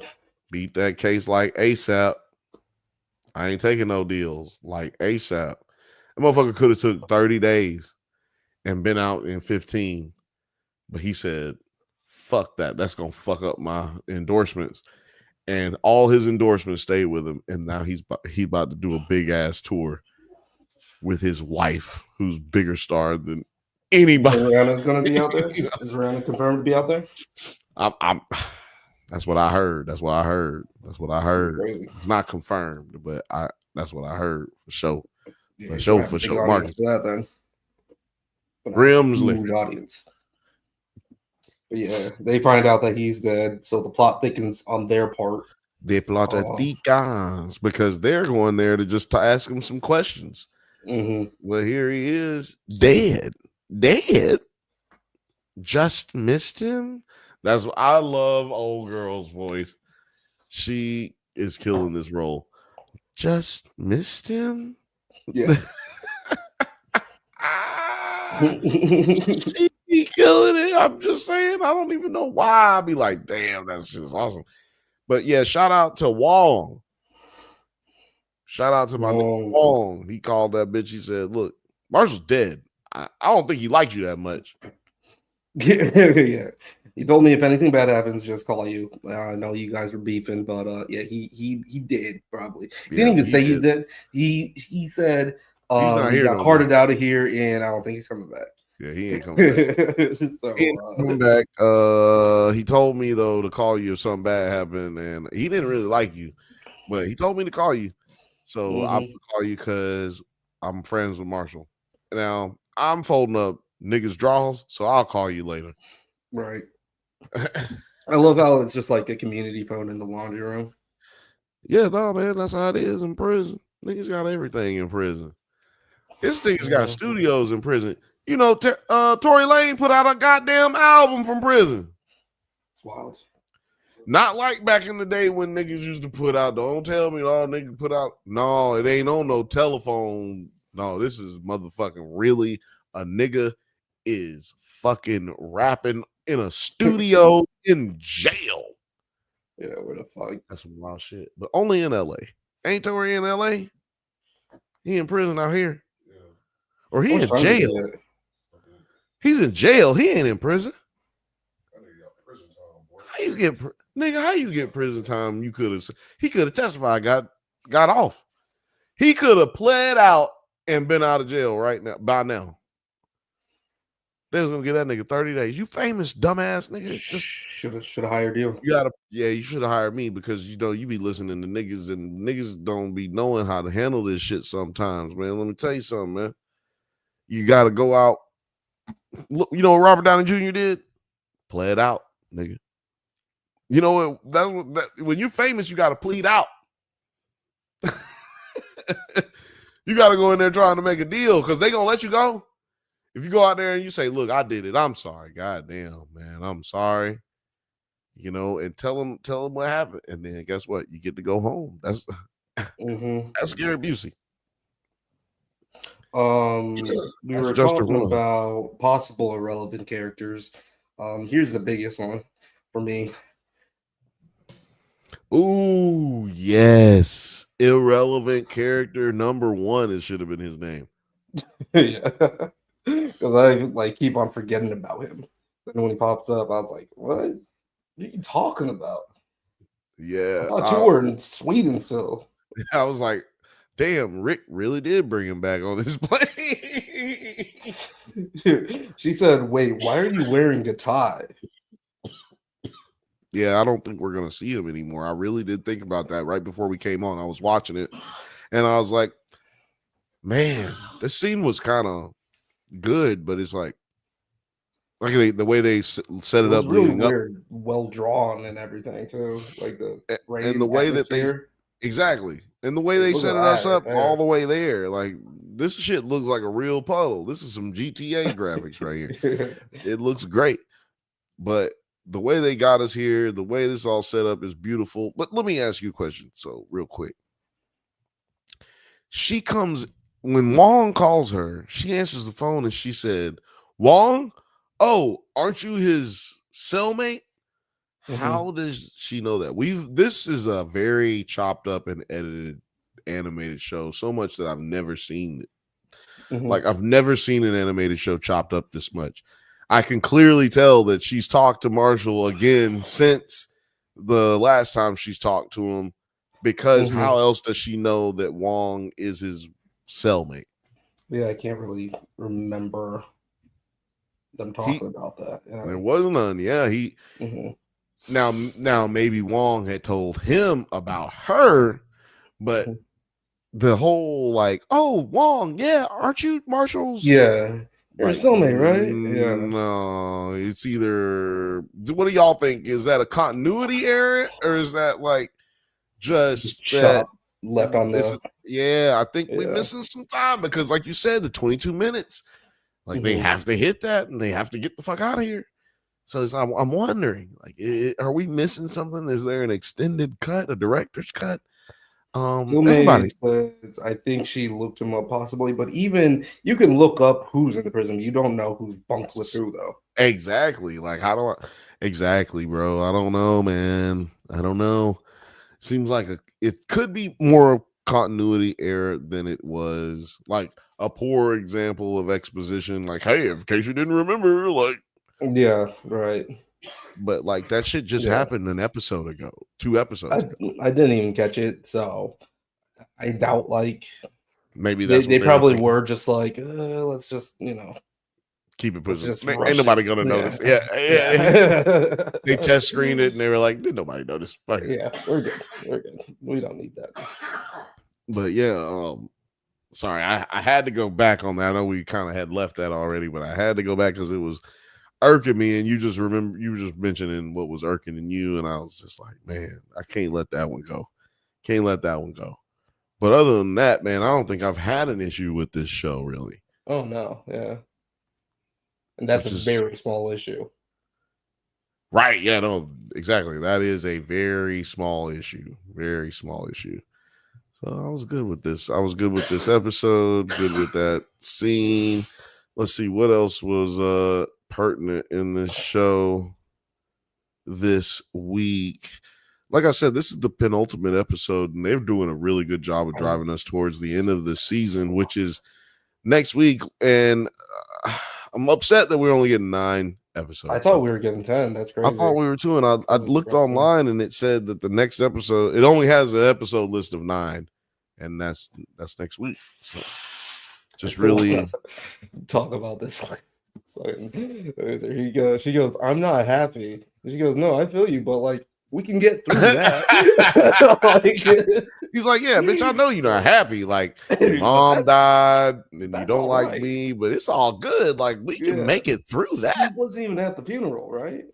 S1: Beat that case like ASAP. I ain't taking no deals like ASAP. That motherfucker could have took 30 days and been out in 15. But he said, fuck that. That's going to fuck up my endorsements. And all his endorsements stayed with him. And now he about to do a big ass tour with his wife, who's bigger star than anybody.
S2: Rihanna's going to be out there? Is Rihanna confirmed to be out there?
S1: I'm that's what I heard. That's what I heard.
S2: Crazy.
S1: It's not confirmed, but that's what I heard for sure.
S2: Yeah,
S1: for sure. Marcus.
S2: That then.
S1: Grimsley.
S2: Huge audience. But yeah, they find out that he's dead, so the plot thickens on their part.
S1: The plot thickens because they're going there to just ask him some questions.
S2: Mm-hmm.
S1: Well, here he is, dead. Just missed him. That's what I love. Old girl's voice. She is killing this role. Just missed him.
S2: Yeah.
S1: She be killing it. I'm just saying. I don't even know why. I'd be like, damn, that's just awesome. But yeah, shout out to Wong. Shout out to my nigga Wong. He called that bitch. He said, look, Marshall's dead. I don't think he liked you that much.
S2: Yeah. He told me if anything bad happens, just call you. I know you guys were beefing, but yeah, he did probably. He didn't even say he did. He said he got carted out of here, and I don't think he's coming back.
S1: Yeah, he ain't coming back.
S2: So,
S1: he ain't coming back. He told me though to call you if something bad happened, and he didn't really like you, but he told me to call you. So I'm gonna call you because I'm friends with Marshall. Now I'm folding up niggas' draws, so I'll call you later.
S2: Right. I love how it's just like a community phone in the laundry room.
S1: Yeah, no, man, that's how it is in prison. Niggas got everything in prison. This niggas got studios in prison. You know, Tory Lane put out a goddamn album from prison.
S2: It's wild.
S1: Not like back in the day when niggas used to put out, don't tell me all niggas put out. No, it ain't on no telephone. No, this is motherfucking really a nigga is fucking rapping in a studio in jail.
S2: Yeah, where the fuck?
S1: That's some wild shit. But only in LA. Ain't Tory in LA? He in prison out here. Yeah. Or he in jail. He's in jail. He ain't in prison. How you get nigga? How you get prison time? He could have testified, got off. He could have pled out and been out of jail right now. By now, they was gonna give that nigga 30 days. You famous dumbass nigga. Just
S2: should have hired you.
S1: You should have hired me because you know you be listening to niggas and niggas don't be knowing how to handle this shit sometimes, man. Let me tell you something, man. You gotta go out. Look, you know what Robert Downey Jr. did? Play it out, nigga. You know when you're famous, you got to plead out. You got to go in there trying to make a deal because they gonna let you go. If you go out there and you say, "Look, I did it. I'm sorry. God damn, man, I'm sorry." You know, and tell them what happened, and then guess what? You get to go home. That's that's Gary Busey.
S2: We were talking about possible irrelevant characters. Here's the biggest one for me.
S1: Ooh, yes. Irrelevant character number 1. It should have been his name.
S2: Yeah, because I like keep on forgetting about him. Then when he pops up, I was like, "What are you talking about? I
S1: Yeah.
S2: thought you were in Sweden still."
S1: I was like, damn, Rick really did bring him back on his plane.
S2: She said, "Wait, why are you wearing a tie?"
S1: Yeah, I don't think we're going to see him anymore. I really did think about that right before we came on. I was watching it and I was like, man, this scene was kind of good, but it's like the way they set
S2: It
S1: it
S2: was
S1: up
S2: really
S1: leading up,
S2: weird, well drawn and everything too, like the
S1: and the
S2: rain
S1: way that they
S2: atmosphere.
S1: exactly, and the way
S2: Like,
S1: they
S2: look at
S1: set us
S2: that right
S1: up all
S2: there.
S1: the way there, like this shit looks like a real puddle. This is some GTA graphics right here. It looks great, but the way they got us here, the way this all set up is beautiful. But let me ask you a question, so real quick. She comes when Wong calls her, she answers the phone and she said, Wong, oh, aren't you his cellmate? How does she know that? This is a very chopped up and edited animated show, so much that I've never seen it. Like I've never seen an animated show chopped up this much. I can clearly tell that she's talked to Marshall again since the last time she's talked to him, because how else does she know that Wong is his cellmate?
S2: Yeah, I can't really remember them talking about that.
S1: There
S2: Yeah.
S1: wasn't none. Yeah,
S2: Mm-hmm.
S1: now maybe Wong had told him about her, but the whole like, oh, Wong, yeah, aren't you Marshall's?
S2: Yeah, you're a
S1: Like,
S2: cellmate, right? Yeah.
S1: no, it's either. What do y'all think? Is that a continuity error, or is that like just that?
S2: Shot left on the.
S1: Yeah, I think we're
S2: Yeah.
S1: missing some time because, like you said, the 22 minutes, like they have to hit that and they have to get the fuck out of here. So I'm wondering, like, are we missing something? Is there an extended cut, a director's cut? Everybody.
S2: Says, I think she looked him up possibly, but even you can look up who's in the prison. You don't know who's bunked with who, though.
S1: Exactly. Like, how do I? Exactly, bro. I don't know, man. I don't know. Seems like it could be more continuity error than it was. Like a poor example of exposition. Like, hey, in case you didn't remember, like,
S2: Yeah, right.
S1: but like that shit just happened an episode ago, 2 episodes ago.
S2: I didn't even catch it, so I doubt like
S1: maybe that's
S2: they
S1: what
S2: probably
S1: thinking.
S2: were just like let's just
S1: keep it pushing.
S2: just
S1: Ain't nobody gonna notice. Yeah. They test screened it and they were like, did nobody notice?
S2: Yeah, we're good. We're good. We don't need that.
S1: But yeah, sorry, I had to go back on that. I know we kind of had left that already, but I had to go back because it was irking me, and you were just mentioning what was irking in you, and I was just like, man, I can't let that one go. Can't let that one go. But other than that, man, I don't think I've had an issue with this show really.
S2: Oh no, yeah. And that's a very small issue.
S1: Right, yeah, no, exactly. That is a very small issue. Very small issue. So I was good with this. I was good with this episode, good with that scene. Let's see what else was pertinent in this show this week. Like I said, this is the penultimate episode, and they're doing a really good job of driving us towards the end of the season, which is next week. And I'm upset that we're only getting 9 episodes.
S2: I thought we were getting 10. That's crazy.
S1: I thought we were too, and I looked online, and it said that the next episode, it only has an episode list of 9, and that's next week. So just really
S2: talk about this. She goes, I'm not happy. And she goes, no, I feel you, but like we can get through that.
S1: He's like, yeah, bitch, I know you're not happy. Like, your mom died and you don't like me, but it's all good. Like, we can make it through that.
S2: He wasn't even at the funeral, right?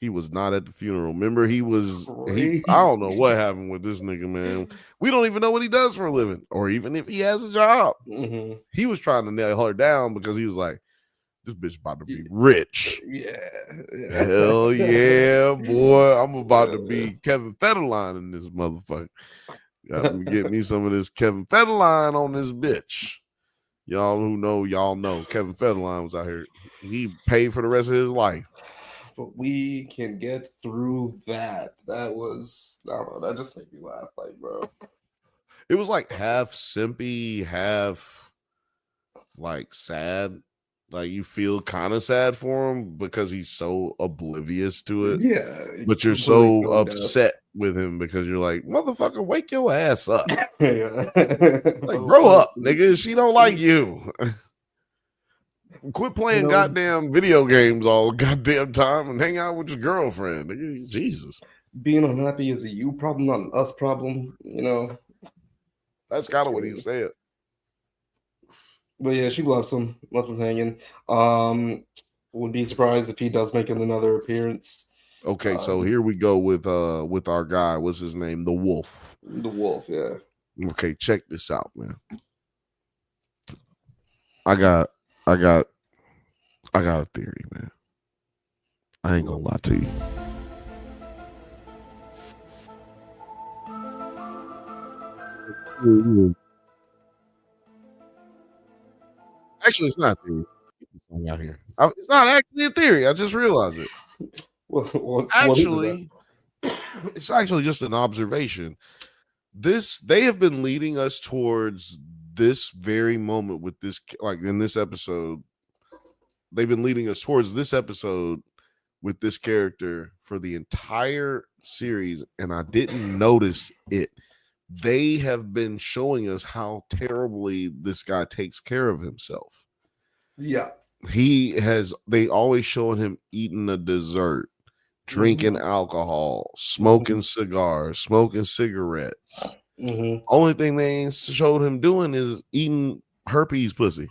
S1: He was not at the funeral. Remember, I don't know what happened with this nigga, man. We don't even know what he does for a living, or even if he has a job. He was trying to nail her down because he was like, this bitch about to be rich.
S2: Yeah.
S1: Hell yeah, boy. I'm about to be Kevin Federline in this motherfucker. Got to get me some of this Kevin Federline on this bitch. Y'all who know, y'all know. Kevin Federline was out here. He paid for the rest of his life.
S2: but we can get through that. That was, I don't know, that just made me laugh, like, bro.
S1: It was like half simpy, half like sad. Like you feel kind of sad for him because he's so oblivious to it.
S2: Yeah,
S1: But you're
S2: completely
S1: so
S2: tone deaf.
S1: upset with him because you're like, motherfucker, wake your ass up.
S2: Yeah.
S1: Like, grow up, nigga. She don't like you. Quit playing goddamn video games all goddamn time and hang out with your girlfriend. Nigga. Jesus.
S2: Being unhappy is a you problem, not an us problem, you know.
S1: That's kind of what he was saying.
S2: But yeah, she left him hanging. Would be surprised if he does make another appearance.
S1: Okay, so here we go with our guy. What's his name? The Wolf.
S2: The Wolf, yeah.
S1: Okay, check this out, man. I got a theory, man. I ain't gonna lie to you. Actually, it's not a theory. Get this song out here. It's not actually a theory. I just realized it.
S2: What
S1: Actually, it's actually just an observation. They have been leading us towards this very moment with this, like in this episode. They've been leading us towards this episode with this character for the entire series, and I didn't notice it. They have been showing us how terribly this guy takes care of himself.
S2: Yeah.
S1: They always showing him eating a dessert, drinking alcohol, smoking cigars, smoking cigarettes. Only thing they ain't showed him doing is eating herpes pussy.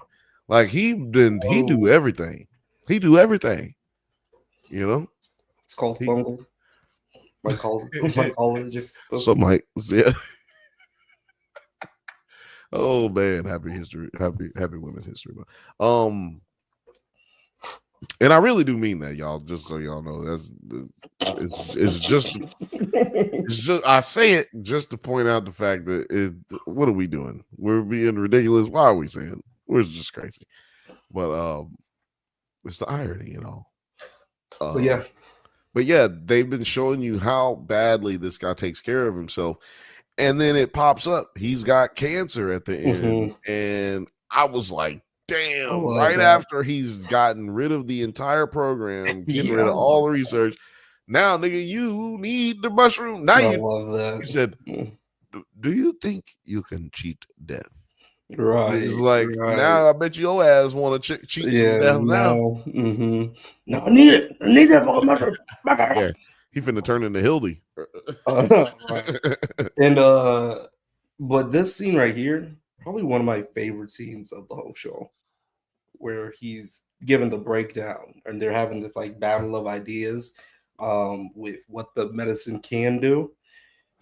S1: Like he do everything. He do everything. You know?
S2: It's called fungal. Might call it just
S1: somebody, yeah. Oh man, happy Women's History Month. And I really do mean that, y'all. Just so y'all know, it's just I say it just to point out the fact that what are we doing? We're being ridiculous. Why are we saying we're just crazy? But it's the irony and all. But yeah, they've been showing you how badly this guy takes care of himself. And then it pops up. He's got cancer at the end. And I was like, damn, right after he's gotten rid of the entire program, getting rid of all the research. Now, nigga, you need the mushroom. Now
S2: love that.
S1: He said, do you think you can cheat death?
S2: Right.
S1: He's like, now I bet your ass want to cheat some death now.
S2: No, I need it. I need that fucking mushroom.
S1: Yeah. He finna turn into Hildy.
S2: Right. And but this scene right here, probably one of my favorite scenes of the whole show, where he's given the breakdown and they're having this like battle of ideas with what the medicine can do.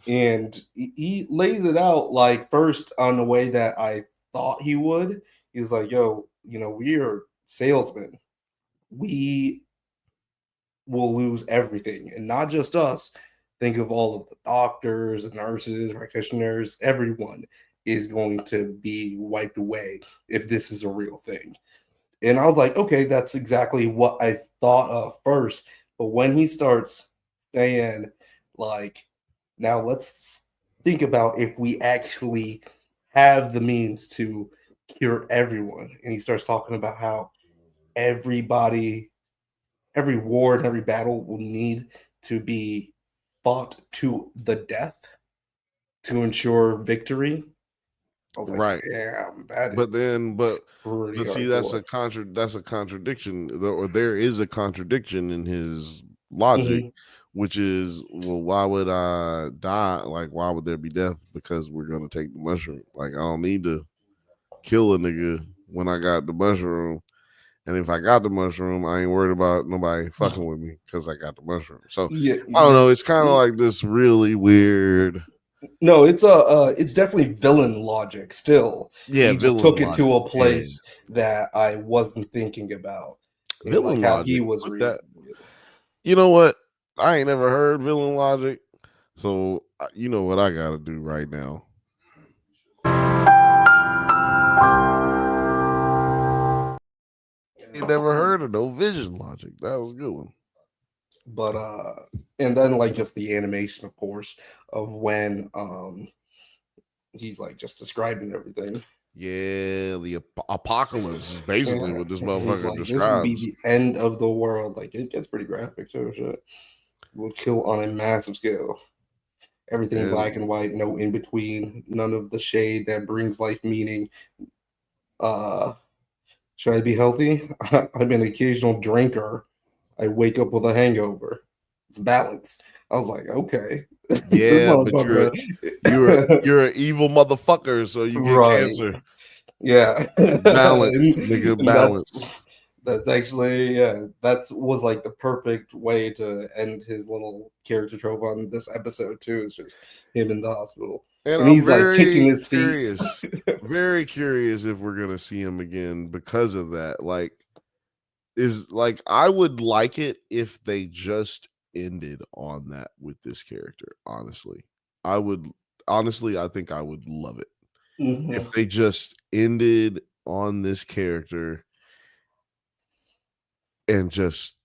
S2: And he lays it out like first on the way that I thought he would. He's like, yo, you know, we are salesmen. We will lose everything, and not just us. Think of all of the doctors, the nurses, practitioners, everyone is going to be wiped away if this is a real thing. And I was like, okay, that's exactly what I thought of first. But when he starts saying, like, now let's think about if we actually have the means to cure everyone. And he starts talking about how everybody, every war and every battle will need to be fought to the death to ensure victory. I was like,
S1: right.
S2: Damn, that
S1: but see, that's
S2: hardcore.
S1: a contradiction, or there is a contradiction in his logic, which is, well, why would I die? Like, why would there be death? Because we're gonna take the mushroom. Like, I don't need to kill a nigga when I got the mushroom. And if I got the mushroom, I ain't worried about nobody fucking with me because I got the mushroom. So I don't know. It's kind of like this really weird.
S2: No, it's definitely villain logic still.
S1: Yeah,
S2: he just took it to a place that I wasn't thinking about.
S1: Villain
S2: like how
S1: logic.
S2: he was reasoning.
S1: You know what? I ain't never heard villain logic. So you know what I gotta do right now. I ain't never heard of no vision logic. That was a good one.
S2: But and then like just the animation, of course, of when he's like just describing everything.
S1: Yeah, the apocalypse is basically
S2: Yeah,
S1: what this
S2: he's
S1: motherfucker
S2: like, this will be
S1: describes.
S2: the end of the world. Like it gets pretty graphic too. Shit, will kill on a massive scale. Everything black and
S1: And
S2: white, no in between, none of the shade that brings life meaning. Uh, should I be healthy? I'm an occasional drinker. I wake up with a hangover. It's balanced. I was like, okay, this
S1: yeah, but
S2: motherfucker.
S1: you're an evil motherfucker, so you get
S2: Right.
S1: cancer.
S2: Yeah.
S1: Balance, nigga,
S2: And
S1: balance.
S2: that's actually, yeah, that was like the perfect way to end his little character trope on this episode too. It's just him in the hospital.
S1: And
S2: And
S1: I'm
S2: he's like kicking
S1: very
S2: his feet.
S1: very curious if we're gonna see him again because of that. Like, I would like it if they just ended on that with this character. I would honestly, I think I would love it if
S2: Mhm.
S1: they just ended on this character and just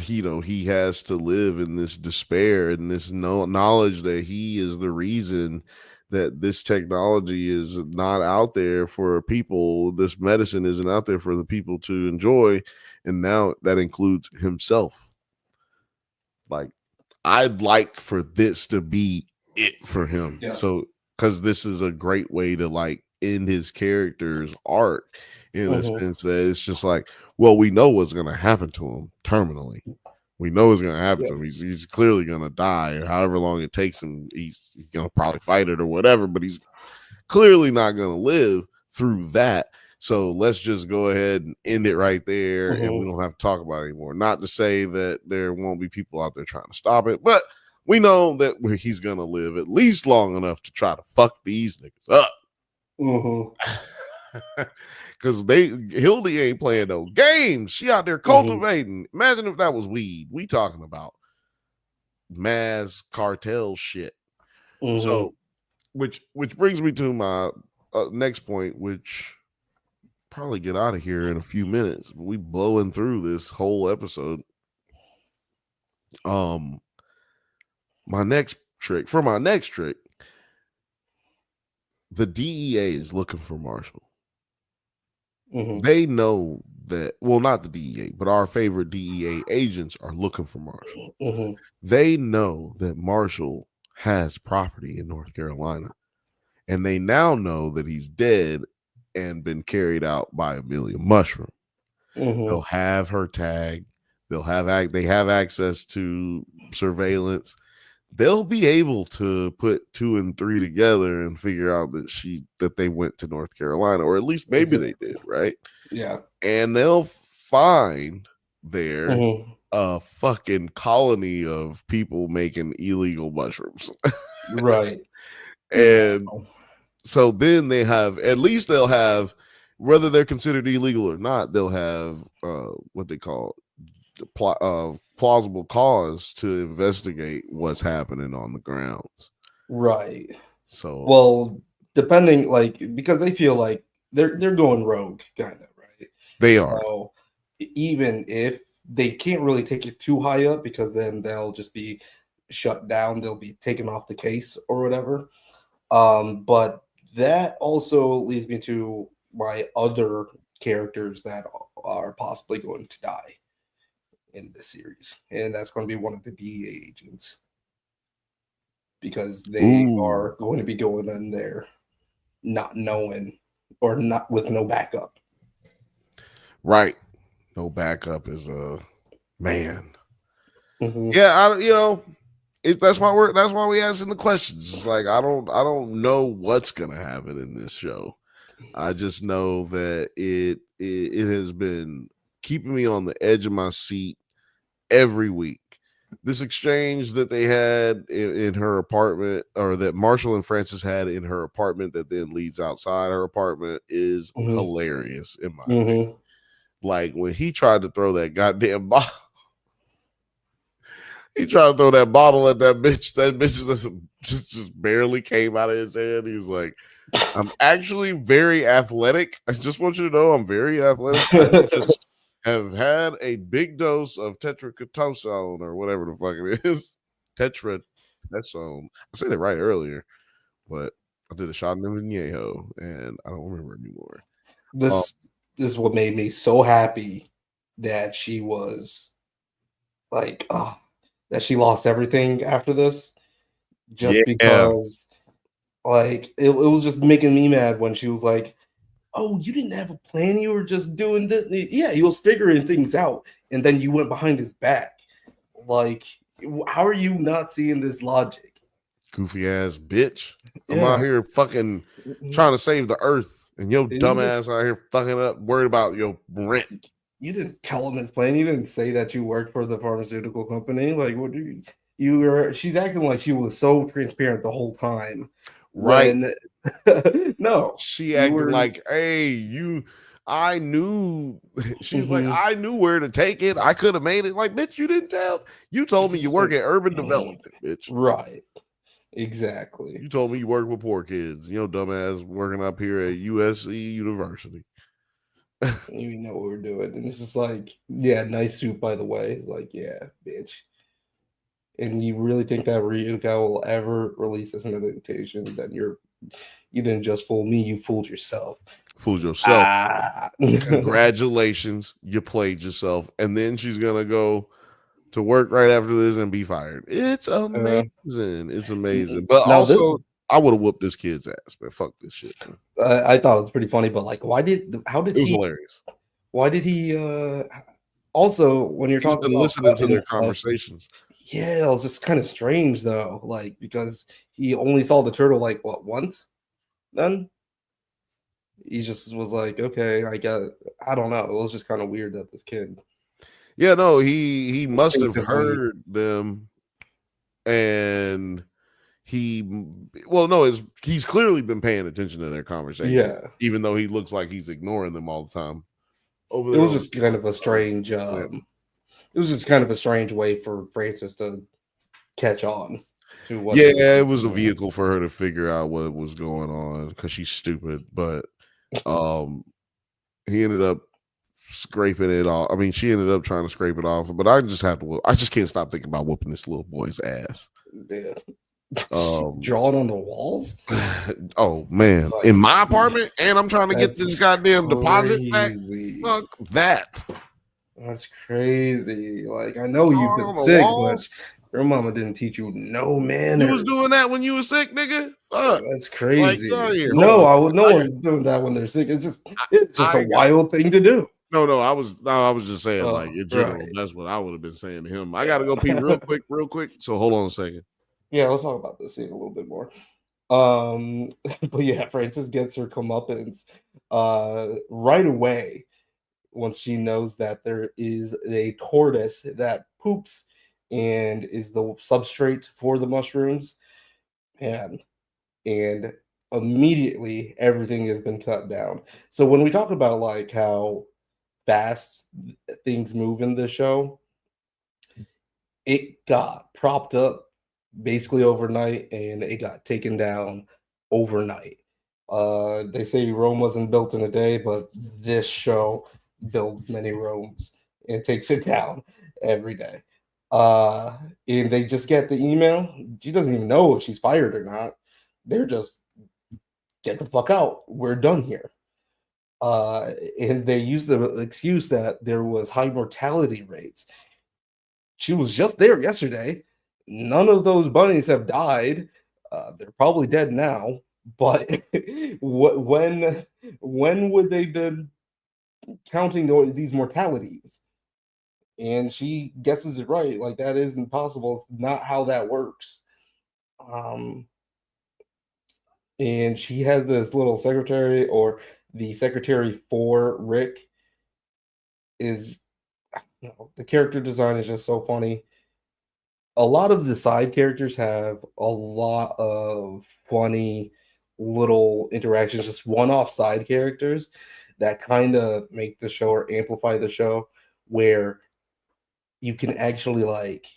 S1: he has to live in this despair and this knowledge that he is the reason that this technology is not out there for people, this medicine isn't out there for the people to enjoy, and now that includes himself. Like, I'd like for this to be it for him.
S2: Yeah.
S1: So, because this is a great way to like end his character's arc in a
S2: Mhm.
S1: sense that it's just like, well, we know what's going to happen to him terminally. We know what's going to happen
S2: Yeah.
S1: to him. He's clearly going to die, or however long it takes him. He's going to probably fight it or whatever, but he's clearly not going to live through that. So let's just go ahead and end it right there, and we
S2: Mhm.
S1: don't have to talk about it anymore. Not to say that there won't be people out there trying to stop it, but we know that he's going to live at least long enough to try to fuck these niggas up.
S2: Mhm.
S1: Because Hildy ain't playing no games. She out there cultivating. Imagine if that was weed. We talking about mass cartel shit.
S2: Mhm.
S1: So, which brings me to my next point, which probably get out of here in a few minutes. But we blowing through this whole episode. Um, my next trick, the DEA is looking for Marshall.
S2: Mhm.
S1: They know that, well, not the DEA, but our favorite DEA agents are looking for Marshall.
S2: Mhm.
S1: They know that Marshall has property in North Carolina, and they now know that he's dead and been carried out by Amelia Mushroom. They'll
S2: Mhm.
S1: have her tag. They have access to surveillance. They'll be able to put 2 and 3 together and figure out that they went to North Carolina, or at least maybe they
S2: Exactly.
S1: did, right?
S2: Yeah.
S1: And they'll find there
S2: Mhm.
S1: a fucking colony of people making illegal mushrooms.
S2: Right. Yeah.
S1: And so then they'll have, whether they're considered illegal or not, they'll have what they call plausible cause to investigate what's happening on the grounds.
S2: Right.
S1: So
S2: Well, depending, like, because they feel like they're going rogue, kind of, right?
S1: they are.
S2: So even if they can't really take it too high up, because then they'll just be shut down, they'll be taken off the case or whatever. But that also leads me to my other characters that are possibly going to die in this series, and that's going to be one of the DEA agents, because they
S1: Ooh,
S2: are going to be going in there not knowing, or not with no backup.
S1: right. No backup is a man.
S2: Mhm.
S1: Yeah, that's why we asking the questions. It's like I don't know what's gonna happen in this show. I just know that it has been keeping me on the edge of my seat every week. This exchange that they had in her apartment, or that Marshall and Francis had in her apartment, that then leads outside her apartment, is
S2: Mhm.
S1: hilarious in my opinion.
S2: Mhm.
S1: Like when he tried to throw that goddamn bottle. He tried to throw that bottle at that bitch. That bitch just barely came out of his hand. He was like, I'm actually very athletic. I just want you to know I'm very athletic. I can just have had a big dose of tetracytosone or whatever the fuck it is. Tetratesone. I said it right earlier, but I did a shot in the Viñejo and I don't remember anymore.
S2: This is what made me so happy that she was like, that she lost everything after this, just because, like, it was just making me mad when she was like, "Oh, you didn't have a plan. You were just doing this." Yeah, he was figuring things out, and then you went behind his back. Like, how are you not seeing this logic?
S1: Goofy ass bitch. I'm
S2: Yeah.
S1: out here fucking trying to save the earth, and your dumbass out here fucking up, worried about your rent.
S2: You didn't tell him his plan. You didn't say that you worked for the pharmaceutical company. Like, what do you were? She's acting like she was so transparent the whole time.
S1: Right.
S2: When no,
S1: she acting like, hey, I knew. She's like, I knew where to take it. I could have made it. Like, bitch, you didn't tell. You told me you work at urban development, bitch.
S2: Right. Exactly.
S1: You told me you work with poor kids. You know, dumbass working up here at USC University.
S2: You know what we're doing. And it's just like, yeah, nice suit, by the way. It's like, yeah, bitch. And you really think that Ryuga will ever release this meditation? Then you didn't just fool me, you fooled yourself.
S1: Fooled yourself. Congratulations, you played yourself. And then she's gonna go to work right after this and be fired. It's amazing. It's amazing. But
S2: now
S1: also, I would have whooped this kid's ass, man. Fuck this shit.
S2: I thought it was pretty funny, but like, how did
S1: it was hilarious?
S2: Why did he? Also, when you're talking about
S1: listening to their conversations,
S2: yeah, it was just kind of strange though. Like, because he only saw the turtle like what, once? Then he just was like, okay, I don't know. It was just kind of weird that this kid.
S1: Yeah, no, he must have heard them, and he's clearly been paying attention to their conversation.
S2: Yeah,
S1: even though he looks like he's ignoring them all the time.
S2: It was just kind of a strange. It was just kind of a strange way for Francis to catch on to what.
S1: Yeah, it was a vehicle for her to figure out what was going on because she's stupid. But he ended up scraping it off. I mean, she ended up trying to scrape it off. But I just can't stop thinking about whooping this little boy's ass.
S2: Yeah. Drawing on the walls.
S1: Oh man, in my apartment, and I'm trying to get this goddamn deposit back. Fuck that.
S2: That's crazy. Like, I know you've been sick, but your mama didn't teach you no manners.
S1: You was doing that when you were sick, nigga. Fuck.
S2: That's crazy.
S1: Like,
S2: no one's doing that when they're sick. It's just a wild thing to do.
S1: No, I was just saying, like, in general, that's what I would have been saying to him. I gotta go pee real quick. So hold on a second.
S2: Yeah, let's talk about this scene a little bit more. But yeah, Frances gets her comeuppance right away once she knows that there is a tortoise that poops and is the substrate for the mushrooms, and immediately everything has been cut down. So when we talk about like how fast things move in this show, it got propped up basically overnight, and it got taken down overnight. They say Rome wasn't built in a day, but this show builds many Romes and takes it down every day. And they just get the email. She doesn't even know if she's fired or not. They're just, get the fuck out. We're done here. And they use the excuse that there was high mortality rates. She was just there yesterday. None of those bunnies have died. They're probably dead now. But when would they been counting these mortalities? And she guesses it right. Like, that is impossible. It's not how that works. And she has this little secretary, or the secretary for Rick is, the character design is just so funny. A lot of the side characters have a lot of funny little interactions, just one-off side characters that kind of make the show or amplify the show, where you can actually, like,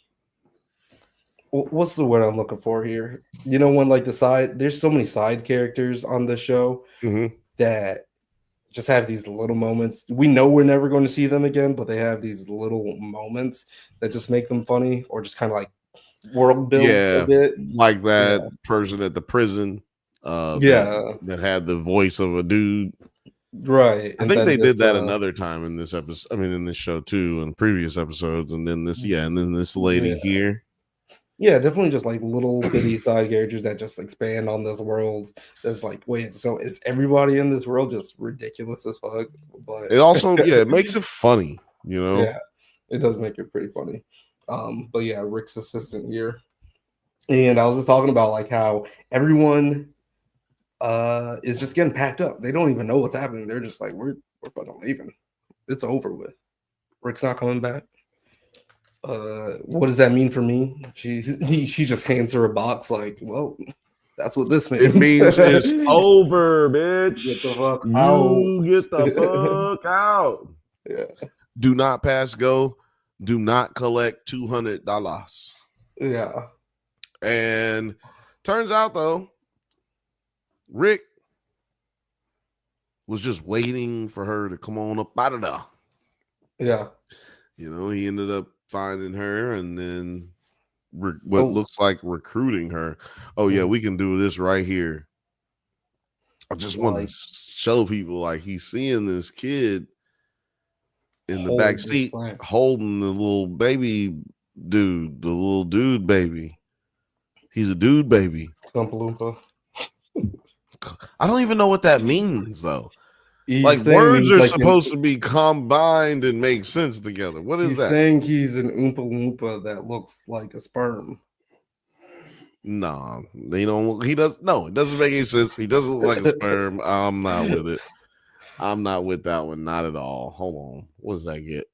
S2: what's the word I'm looking for here? When like there's so many side characters on the show that just have these little moments. We know we're never going to see them again, but they have these little moments that just make them funny, or just kind of like world builds a bit.
S1: like that
S2: Yeah.
S1: person at the prison
S2: Yeah.
S1: that had the voice of a dude.
S2: Right.
S1: I
S2: And
S1: think
S2: then
S1: they
S2: this,
S1: did that another time in this episode. I mean, in this show too, in previous episodes, and then this, and then this lady here.
S2: Yeah, definitely just like little bitty side characters that just expand on this world. That's like, wait, so is everybody in this world just ridiculous as fuck? But
S1: It also, it makes it funny, you know?
S2: Yeah, it does make it pretty funny. But yeah, Rick's assistant here. And I was just talking about like how everyone is just getting packed up. They don't even know what's happening. They're just like, we're fucking leaving. It's over with. Rick's not coming back. What does that mean for me? She just hands her a box like, well, that's what this means.
S1: It means it's over, bitch.
S2: Get the fuck
S1: out. Get the fuck out.
S2: Yeah.
S1: Do not pass go. Do not collect $200.
S2: Yeah.
S1: And turns out though, Rick was just waiting for her to come on up out of there.
S2: Yeah.
S1: You know, he ended up finding her and then looks like recruiting her. Oh yeah, we can do this right here. I just want to show people like he's seeing this kid in the back seat holding the little baby dude, the little dude baby. He's a dude baby.
S2: Oompa Loompa.
S1: I don't even know what that means though.
S2: Like
S1: words are like supposed to be combined and make sense together. What is that?
S2: He's saying he's an Oompa Loompa that looks like a sperm.
S1: No, they don't. He does. No, it doesn't make any sense. He doesn't look like a sperm. I'm not with it. I'm not with that one. Not at all. Hold on. What does that get?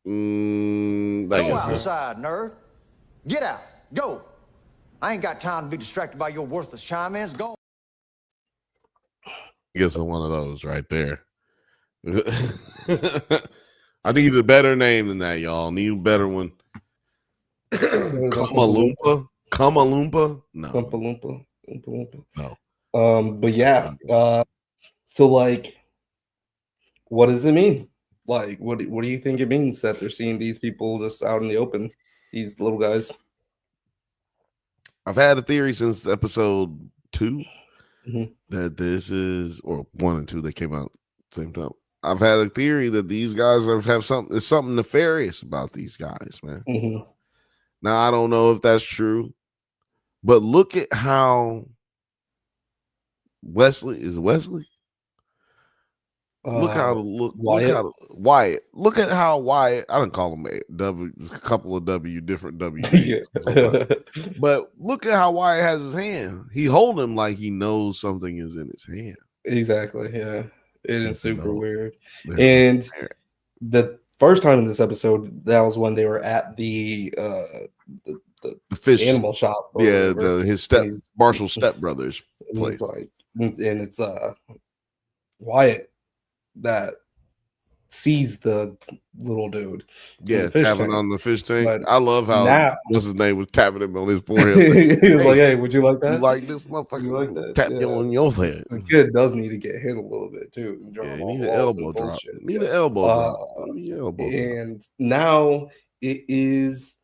S4: Go outside, nerd. Get out. Go. I ain't got time to be distracted by your worthless chime-ins. Go.
S1: I guess one of those right there. I need a better name than that, y'all. Need a better one. Kumalumpa? Kumalumpa? No.
S2: Oompa Loompa.
S1: No.
S2: But yeah. So like, what does it mean? Like, what do you think it means that they're seeing these people just out in the open? These little guys.
S1: I've had a theory since episode 2. That this is, or 1 and 2, they came out at the same time. I've had a theory that these guys have something. There's something nefarious about these guys, man. Now I don't know if that's true, but look at how Wesley. Look how Wyatt. Look at how Wyatt. I didn't call him a couple of different W. But look at how Wyatt has his hand. He hold him like he knows something is in his hand.
S2: Exactly. Yeah, it is super weird. And the first time in this episode, that was when they were at the
S1: fish
S2: animal shop.
S1: Yeah, his Marshall stepbrothers place.
S2: And it's Wyatt that sees the little dude.
S1: Yeah, tapping on the fish tank. But I love how what's his name was tapping him on his forehead.
S2: He was like, "Hey, would you like that?
S1: You like this motherfucker? You like that? Tap you on your head."
S2: The kid does need to get hit a little bit too.
S1: Yeah, need an elbow drop. Need an elbow drop.
S2: And now it is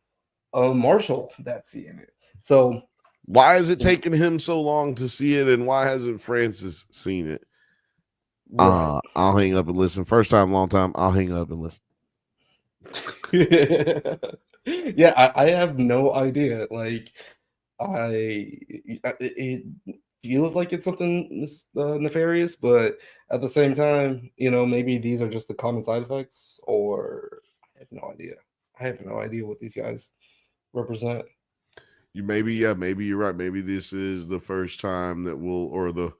S2: Marshall that's seeing it. So
S1: why is it taking him so long to see it, and why hasn't Francis seen it? Right. I'll hang up and listen. First time, long time. I'll hang up and listen.
S2: Yeah, I have no idea. Like, it feels like it's something nefarious, but at the same time, you know, maybe these are just the common side effects, or I have no idea. I have no idea what these guys represent.
S1: Maybe you're right. Maybe this is the first time that or the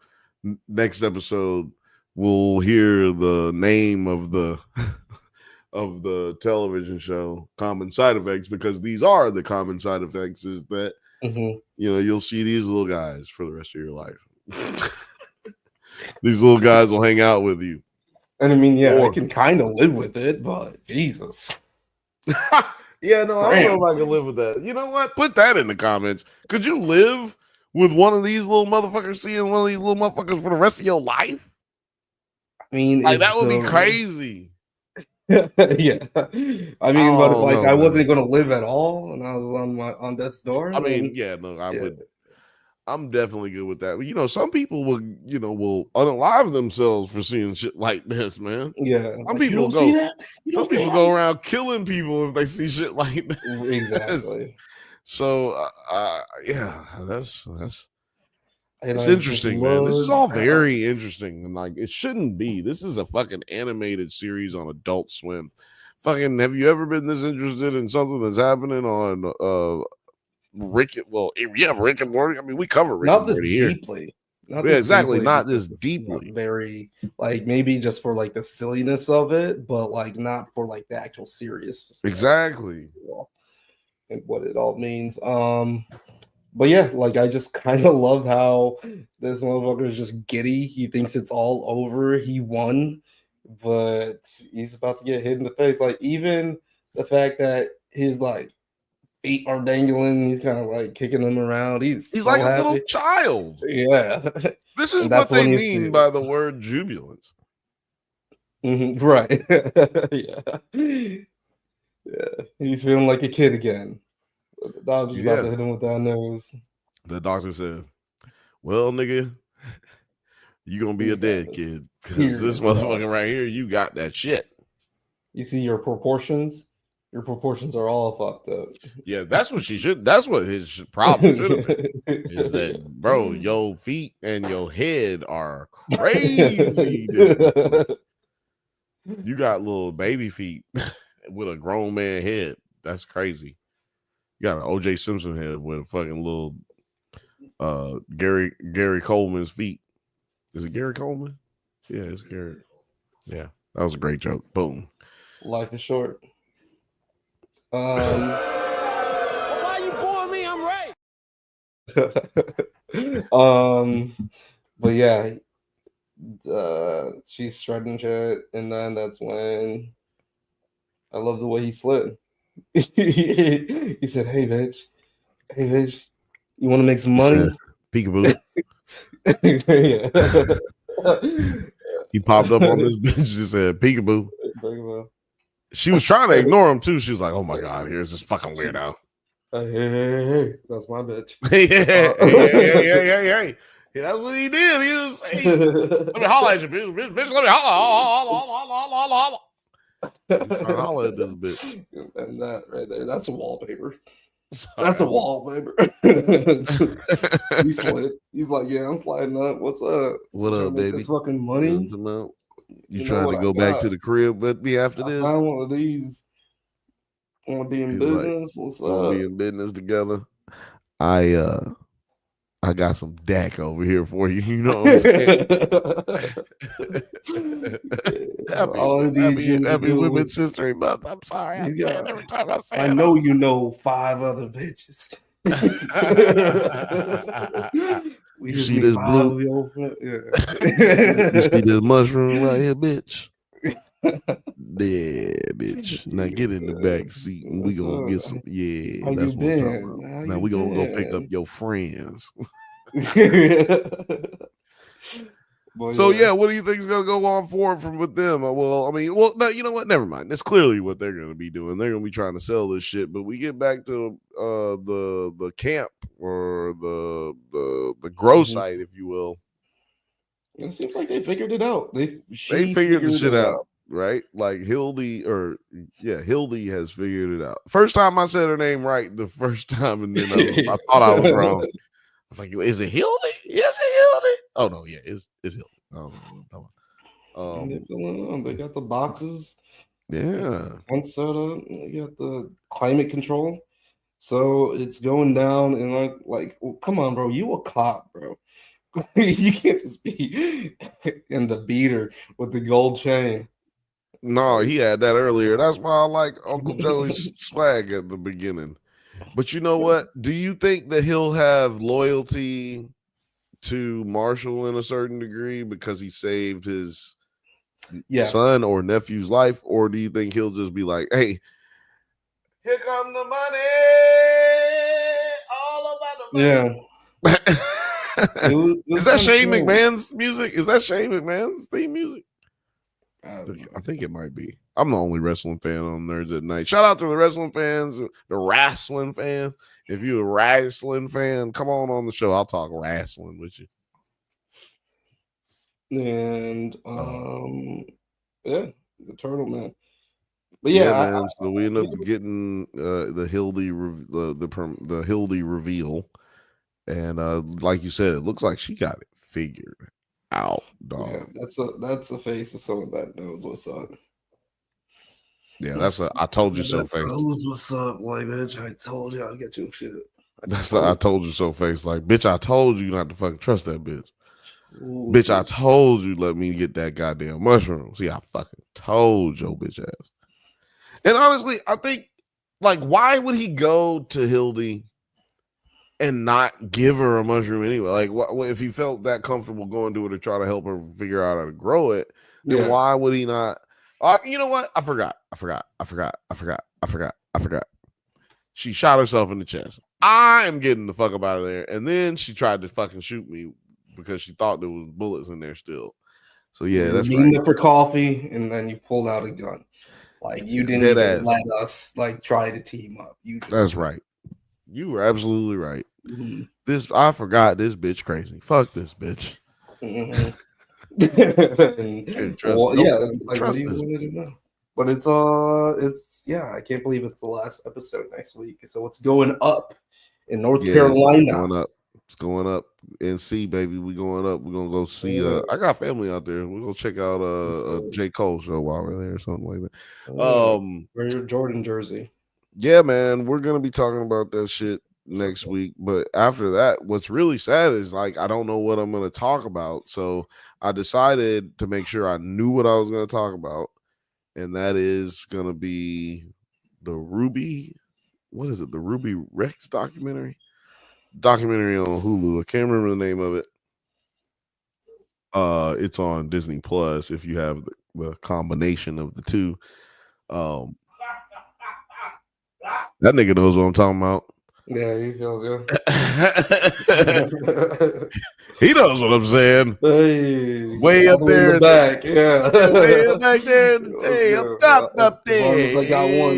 S1: next episode we'll hear the name of the of the television show, Common Side Effects, because these are the common side effects. Is that you'll see these little guys for the rest of your life. These little guys will hang out with you.
S2: And I mean, I can kind of live with it, but Jesus.
S1: Yeah, no, I don't know if I can live with that. You know what? Put that in the comments. Could you live with one of these little motherfuckers seeing one of these little motherfuckers for the rest of your life?
S2: mean,
S1: Like
S2: if
S1: that would be
S2: the
S1: crazy.
S2: yeah, I mean, but
S1: don't
S2: like
S1: know,
S2: I
S1: man.
S2: wasn't gonna live at all, and I was on death's door.
S1: I mean,
S2: then,
S1: yeah, no, I
S2: yeah.
S1: would. I'm definitely good with that. But, you know, some people will unalive themselves for seeing shit like this, man.
S2: Yeah,
S1: Some
S2: like, you
S1: people
S2: don't see
S1: go.
S2: that? You
S1: Some
S2: don't see
S1: people
S2: that?
S1: go around killing people if they see shit like this.
S2: Exactly.
S1: So, yeah, that's
S2: And
S1: it's
S2: I just
S1: interesting, man. This is
S2: love
S1: all
S2: how
S1: very interesting, and like it shouldn't be. This is a fucking animated series on Adult Swim. Fucking, have you ever been this interested in something that's happening on Rick? Well, yeah, Rick and Morty. I mean, we cover Rick
S2: not
S1: and
S2: this
S1: Morty here.
S2: deeply. Not
S1: Yeah,
S2: this
S1: exactly.
S2: deeply
S1: Not
S2: because
S1: this
S2: it's not
S1: deeply.
S2: very like maybe just for like the silliness of it, but like not for like the actual serious
S1: Exactly.
S2: and what it all means. But yeah, like I just kind of love how this motherfucker is just giddy. He thinks it's all over. He won, but he's about to get hit in the face. Like even the fact that his like feet are dangling, he's kind of like kicking them around. He's
S1: He's
S2: so
S1: like a little
S2: happy.
S1: child.
S2: Yeah,
S1: This is
S2: and
S1: what
S2: that's
S1: they
S2: when you see
S1: mean
S2: it.
S1: by the word jubilance.
S2: Right. Yeah. Yeah. He's feeling like a kid again. The doctor's about to hit him with that nose.
S1: The doctor said, "Well, nigga, you gonna be
S2: You
S1: a dead
S2: got
S1: kid because this
S2: serious
S1: motherfucker
S2: stuff.
S1: right here, you got that shit."
S2: You see your proportions? Your proportions are all fucked up.
S1: Yeah, that's what she should. That's what his problem should have been. Is that, bro? Your feet and your head are crazy different. You got little baby feet with a grown man head. That's crazy. You got an OJ Simpson head with a fucking little Gary Coleman's feet. Is it Gary Coleman? Yeah, it's Gary. Yeah, that was a great joke. Boom.
S2: Life is short.
S5: Well, why you pouring me? I'm right.
S2: But yeah, she's shredding shit, and then that's when I love the way he slid. He said, "Hey, bitch, you want to make some money?"
S1: Peekaboo. He popped up on this bitch and just said peekaboo. She was trying to ignore him too. She was like, "Oh my god, here's this fucking weirdo."
S2: Hey, that's my bitch.
S1: Hey. Yeah, that's what he did. He was saying, "Let me holler at you, bitch. Let me holler. He's trying to holler at this bitch."
S2: And that right there, that's a wallpaper.
S1: Sorry.
S2: That's a wallpaper. He slid. He's like, "Yeah, I'm sliding up. What's up?
S1: What up, baby?
S2: This fucking money.
S1: You trying to go back to the crib with me after this?
S2: I want one of these. Want to be in business? What's up?
S1: Want to be in business together? I got some DAC over here for you. You know what I'm saying? happy Women's History Month. I'm sorry. I'm saying every time I say it.
S2: I know you know 5 other bitches.
S1: You see this blue? You see this mushroom right here, bitch? Yeah, bitch. Now get in the back seat and we gonna get some. Yeah,
S2: how
S1: that's
S2: you
S1: what I'm talking
S2: been?
S1: about. Now we gonna go pick up your friends. So yeah, what do you think is gonna go on forward from with them? Well, no, you know what? Never mind. That's clearly what they're gonna be doing. They're gonna be trying to sell this shit. But we get back to the camp or the grow site, if you will.
S2: It seems like they figured it out. They
S1: figured the shit out, right? Like Hildy has figured it out. First time I said her name right the first time, and then I thought I was wrong. I was like, "Is it Hildy? Is it Hildy?" Oh no, yeah, it's Hildy.
S2: They got the boxes.
S1: Yeah,
S2: one set up. They got the climate control. So it's going down, and like, well, come on, bro, you a cop, bro. You can't just be in the beater with the gold chain.
S1: No, he had that earlier. That's why I like Uncle Joey's swag at the beginning. But you know what? Do you think that he'll have loyalty to Marshall in a certain degree because he saved his son or nephew's life? Or do you think he'll just be like, "Hey, here come the money, all about the money." Yeah. Is that Shane McMahon's music? Is that Shane McMahon's theme music? I think it might be. I'm the only wrestling fan on Nerds at Night. Shout out to the wrestling fans, the wrestling fan. If you're a wrestling fan, come on the show. I'll talk wrestling with you.
S2: And yeah, the Turtle Man. But yeah,
S1: man. So we end up getting the Hildy the Hildy reveal, and like you said, it looks like she got it figured out, dog.
S2: Yeah, that's the face of someone that knows what's up.
S1: Yeah, that's a I told you so face.
S2: Knows what's up, like bitch. I told you I'd get you shit.
S1: That's I told you so face. Like, bitch, I told you not to fucking trust that bitch. Ooh, bitch, I told you let me get that goddamn mushroom. See, I fucking told your bitch ass. And honestly, I think, like, why would he go to Hildy and not give her a mushroom anyway? Like, if he felt that comfortable going to her to try to help her figure out how to grow it, then why would he not? You know what? I forgot. She shot herself in the chest. I'm getting the fuck up out of there. And then she tried to fucking shoot me because she thought there was bullets in there still. So yeah, that's right.
S2: Meeting up for coffee, and then you pulled out a gun. Like, you didn't even let us like try to team up.
S1: That's right. You were absolutely right. Mm-hmm. I forgot this bitch crazy. Fuck this bitch.
S2: Mm-hmm. What do you want to do now? But it's I can't believe it's the last episode next week. So it's going up in North Carolina.
S1: It's going up. NC, baby, we going up. We're gonna go see. I got family out there. We're gonna check out a J. Cole show while we're there or something like that.
S2: Wear your Jordan jersey.
S1: Yeah, man, we're gonna be talking about that shit next week. But after that, what's really sad is, like, I don't know what I'm gonna talk about. So I decided to make sure I knew what I was gonna talk about, and that is gonna be the Ruby. What is it? The Ruby Rex documentary on Hulu. I can't remember the name of it. It's on Disney Plus if you have the combination of the two. That nigga knows what I'm talking about.
S2: Yeah, he feels you.
S1: He knows what I'm saying.
S2: Hey,
S1: way up there
S2: in the back, yeah.
S1: Way up back there. Hey, up there.
S2: I got one.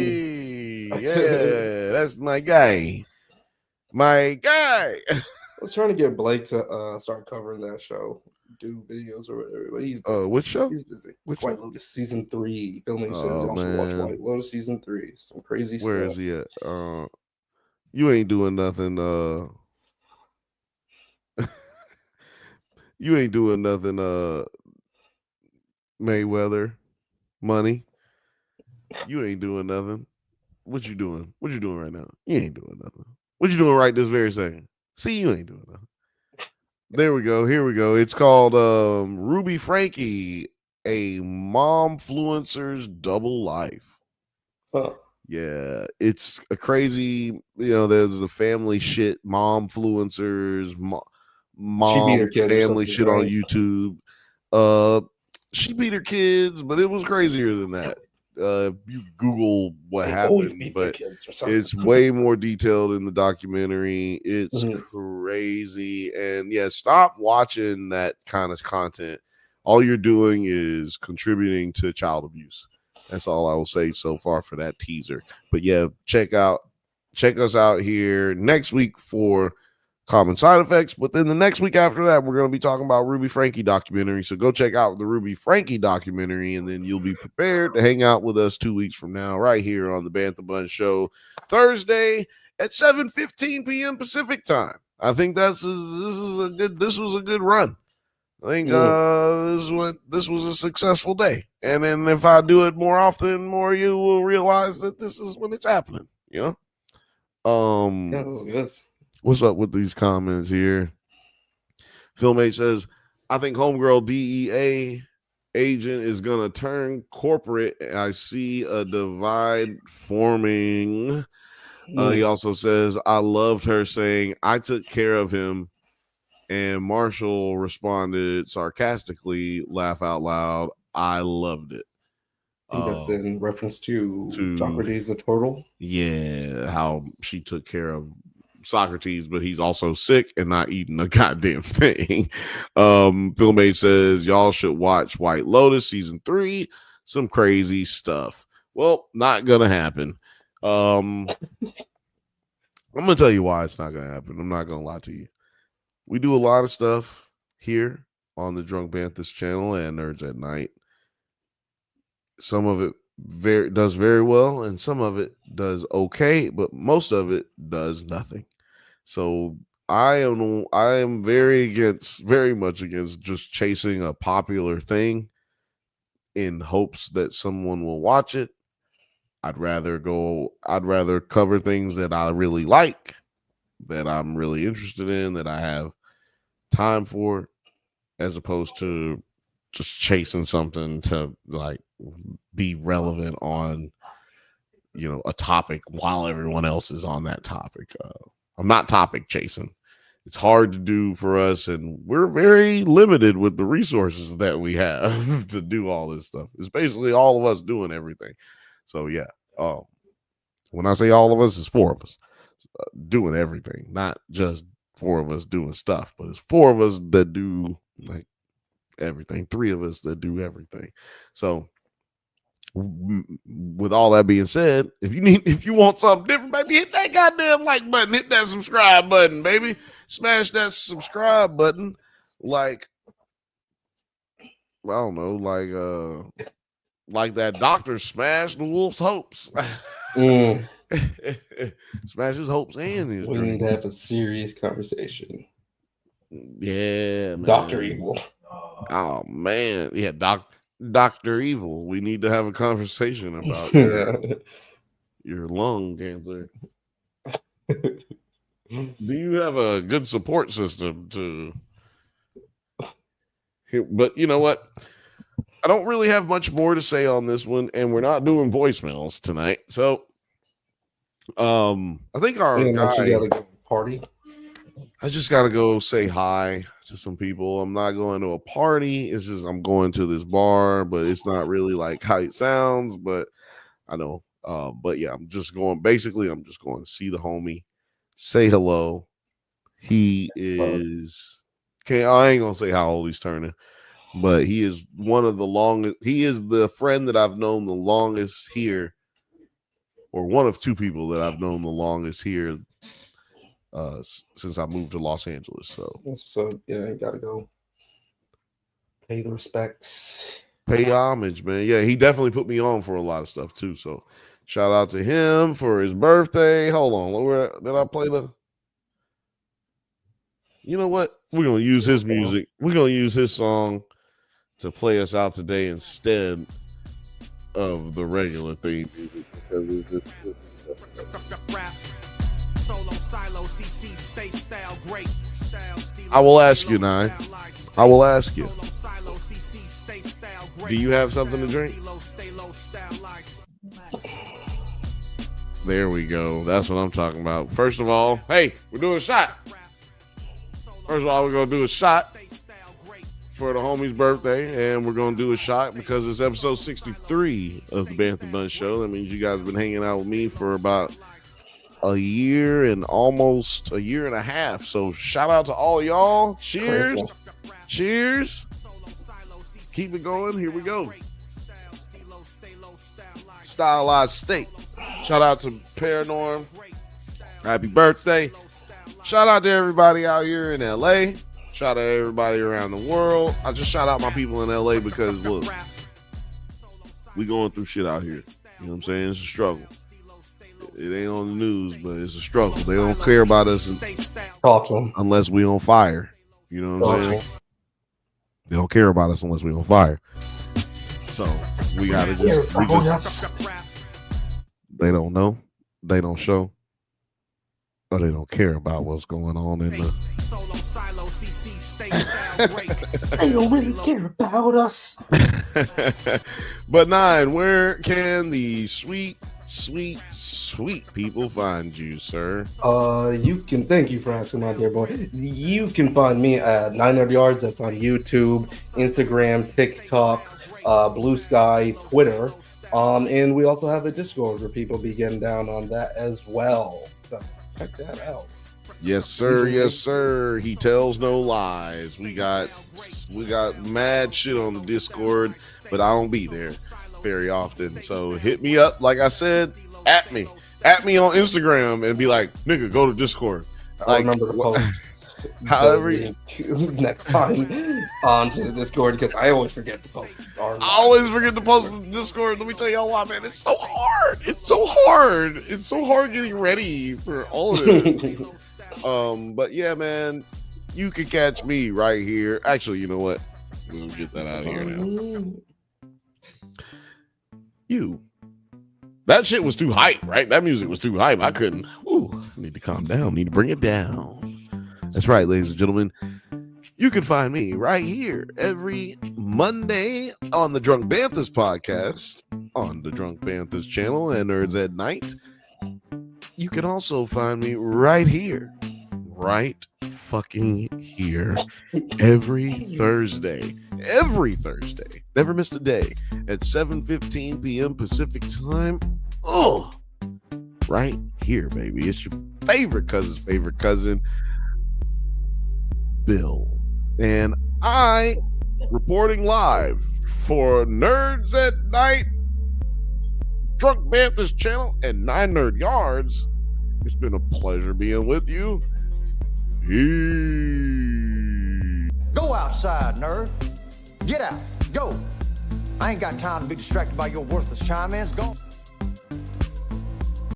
S1: Yeah, that's my guy. I
S2: was trying to get Blake to start covering that show, do videos or whatever, but he's busy.
S1: Which show?
S2: He's busy.
S1: Which
S2: White Lotus season 3 filming. Also watch White Lotus season 3. Some crazy stuff.
S1: Where is he at? You ain't doing nothing. You ain't doing nothing. Mayweather, money. You ain't doing nothing. What you doing? What you doing right now? You ain't doing nothing. What you doing right this very second? See, you ain't doing nothing. There we go. Here we go. It's called Ruby Frankie, a momfluencer's double life.
S2: Huh.
S1: Yeah, it's a crazy, there's the family shit, momfluencers, mom family shit on YouTube. She beat her kids, but it was crazier than that. You Google what happened, but it's way more detailed in the documentary. It's crazy. And yeah, stop watching that kind of content. All you're doing is contributing to child abuse. That's all I will say so far for that teaser. But yeah, check us out here next week for Common Side Effects. But then the next week after that, we're going to be talking about Ruby Frankie documentary. So go check out the Ruby Frankie documentary, and then you'll be prepared to hang out with us 2 weeks from now, right here on the Bantha Bun Show, Thursday at 7:15 p.m. Pacific time. I think this was a good run. I think this was a successful day. And then if I do it more often, more you will realize that this is when it's happening.
S2: Yeah, that was good.
S1: What's up with these comments here? Philmate says, I think homegirl DEA agent is going to turn corporate. I see a divide forming. He also says, I loved her saying, I took care of him. And Marshall responded sarcastically, laugh out loud. I loved it.
S2: I think that's in reference to Socrates the Turtle.
S1: Yeah, how she took care of Socrates, but he's also sick and not eating a goddamn thing. Filmade says y'all should watch White Lotus season 3. Some crazy stuff. Well, not gonna happen. I'm gonna tell you why it's not gonna happen. I'm not gonna lie to you. We do a lot of stuff here on the Drunk Banthas channel and Nerds at Night. Some of it does very well, and some of it does okay, but most of it does nothing. So I am very much against just chasing a popular thing in hopes that someone will watch it. I'd rather cover things that I really like, that I'm really interested in, that I have time for, as opposed to just chasing something to like be relevant on, a topic while everyone else is on that topic. I'm not topic chasing. It's hard to do for us, and we're very limited with the resources that we have to do all this stuff. It's basically all of us doing everything. So yeah, when I say all of us, it's 4 of us doing everything, not just 4 of us doing stuff, but it's 4 of us that do like everything, 3 of us that do everything. So with all that being said, if you want something different, baby, hit that goddamn like button, hit that subscribe button, baby. Smash that subscribe button. Like, I don't know, like that doctor smashed the wolf's hopes. Smash his hopes and his
S2: We
S1: dreams.
S2: need to have a serious conversation.
S1: Yeah, man.
S2: Dr. Evil.
S1: Oh man, yeah, Dr. Evil. We need to have a conversation about your lung cancer. Do you have a good support system to? But you know what? I don't really have much more to say on this one, and we're not doing voicemails tonight. So, I think our guy.
S2: Gotta go party.
S1: I just gotta go say hi to some people. I'm not going to a party. It's just I'm going to this bar, but it's not really like how it sounds. But I know. But yeah, I'm just going. Basically, I'm just going to see the homie, say hello. He is. I ain't gonna say how old he's turning, but he is one of the longest. He is the friend that I've known the longest here, or one of 2 people that I've known the longest here. Since I moved to Los Angeles. So
S2: yeah, you gotta go pay the respects,
S1: pay homage, man. Yeah, he definitely put me on for a lot of stuff too. So shout out to him for his birthday. Hold on, where did I play the? You know what? We're gonna use his music. We're gonna use his song to play us out today instead of the regular theme music, because it's just I will ask you, Nine. I will ask you. Do you have something to drink? There we go. That's what I'm talking about. First of all, hey, we're doing a shot. First of all, we're going to do a shot for the homie's birthday, and we're going to do a shot because it's episode 63 of the Bantha Dunn Show. That means you guys have been hanging out with me for about a year and almost a year and a half. So shout out to all y'all. Cheers.
S2: Crazy.
S1: Cheers. Keep it going. Here we go. Stylized State. Shout out to Paranorm. Happy birthday. Shout out to everybody out here in LA. Shout out to everybody around the world. I just shout out my people in LA because look, we going through shit out here. You know what I'm saying? It's a struggle. It ain't on the news, but it's a struggle. They don't care about us unless we on fire. You know what I'm saying? They don't care about us unless we on fire. So we gotta just they don't know, they don't show, or they don't care about what's going on in the
S2: they don't really care about us.
S1: But Nine, where can the sweet people find you, sir?
S2: You can, thank you for asking, my dear boy. You can find me at 900 Yards. That's on YouTube, Instagram, TikTok, Blue Sky, Twitter. And we also have a Discord where people be getting down on that as well. So check that out.
S1: Yes, sir. Yes, sir. He tells no lies. We got mad shit on the Discord, but I don't be there very often. So hit me up. Like I said, at me on Instagram and be like, nigga, go to Discord.
S2: I'll remember to post.
S1: However,
S2: next time onto the Discord because I always forget to post.
S1: I always forget to post the Discord. Let me tell y'all why, man. It's so hard. It's so hard. It's so hard getting ready for all of this. But yeah, man, you can catch me right here. Actually, you know what? We'll get that out of here now. That shit was too hype, right? That music was too hype. I couldn't. Ooh, need to calm down. Need to bring it down. That's right, ladies and gentlemen. You can find me right here every Monday on the Drunk Banthas podcast on the Drunk Banthas channel and Nerds at Night. You can also find me right here, right fucking here every Thursday, never missed a day at 7:15 p.m. Pacific time. Oh, right here, baby. It's your favorite cousin's favorite cousin, Bill. And I reporting live for Nerds at Night, Drunk Banthas channel, and 9 Nerd Yards. It's been a pleasure being with you. Peace.
S4: Go outside, nerd. Get out. Go. I ain't got time to be distracted by your worthless chime-ins. Go.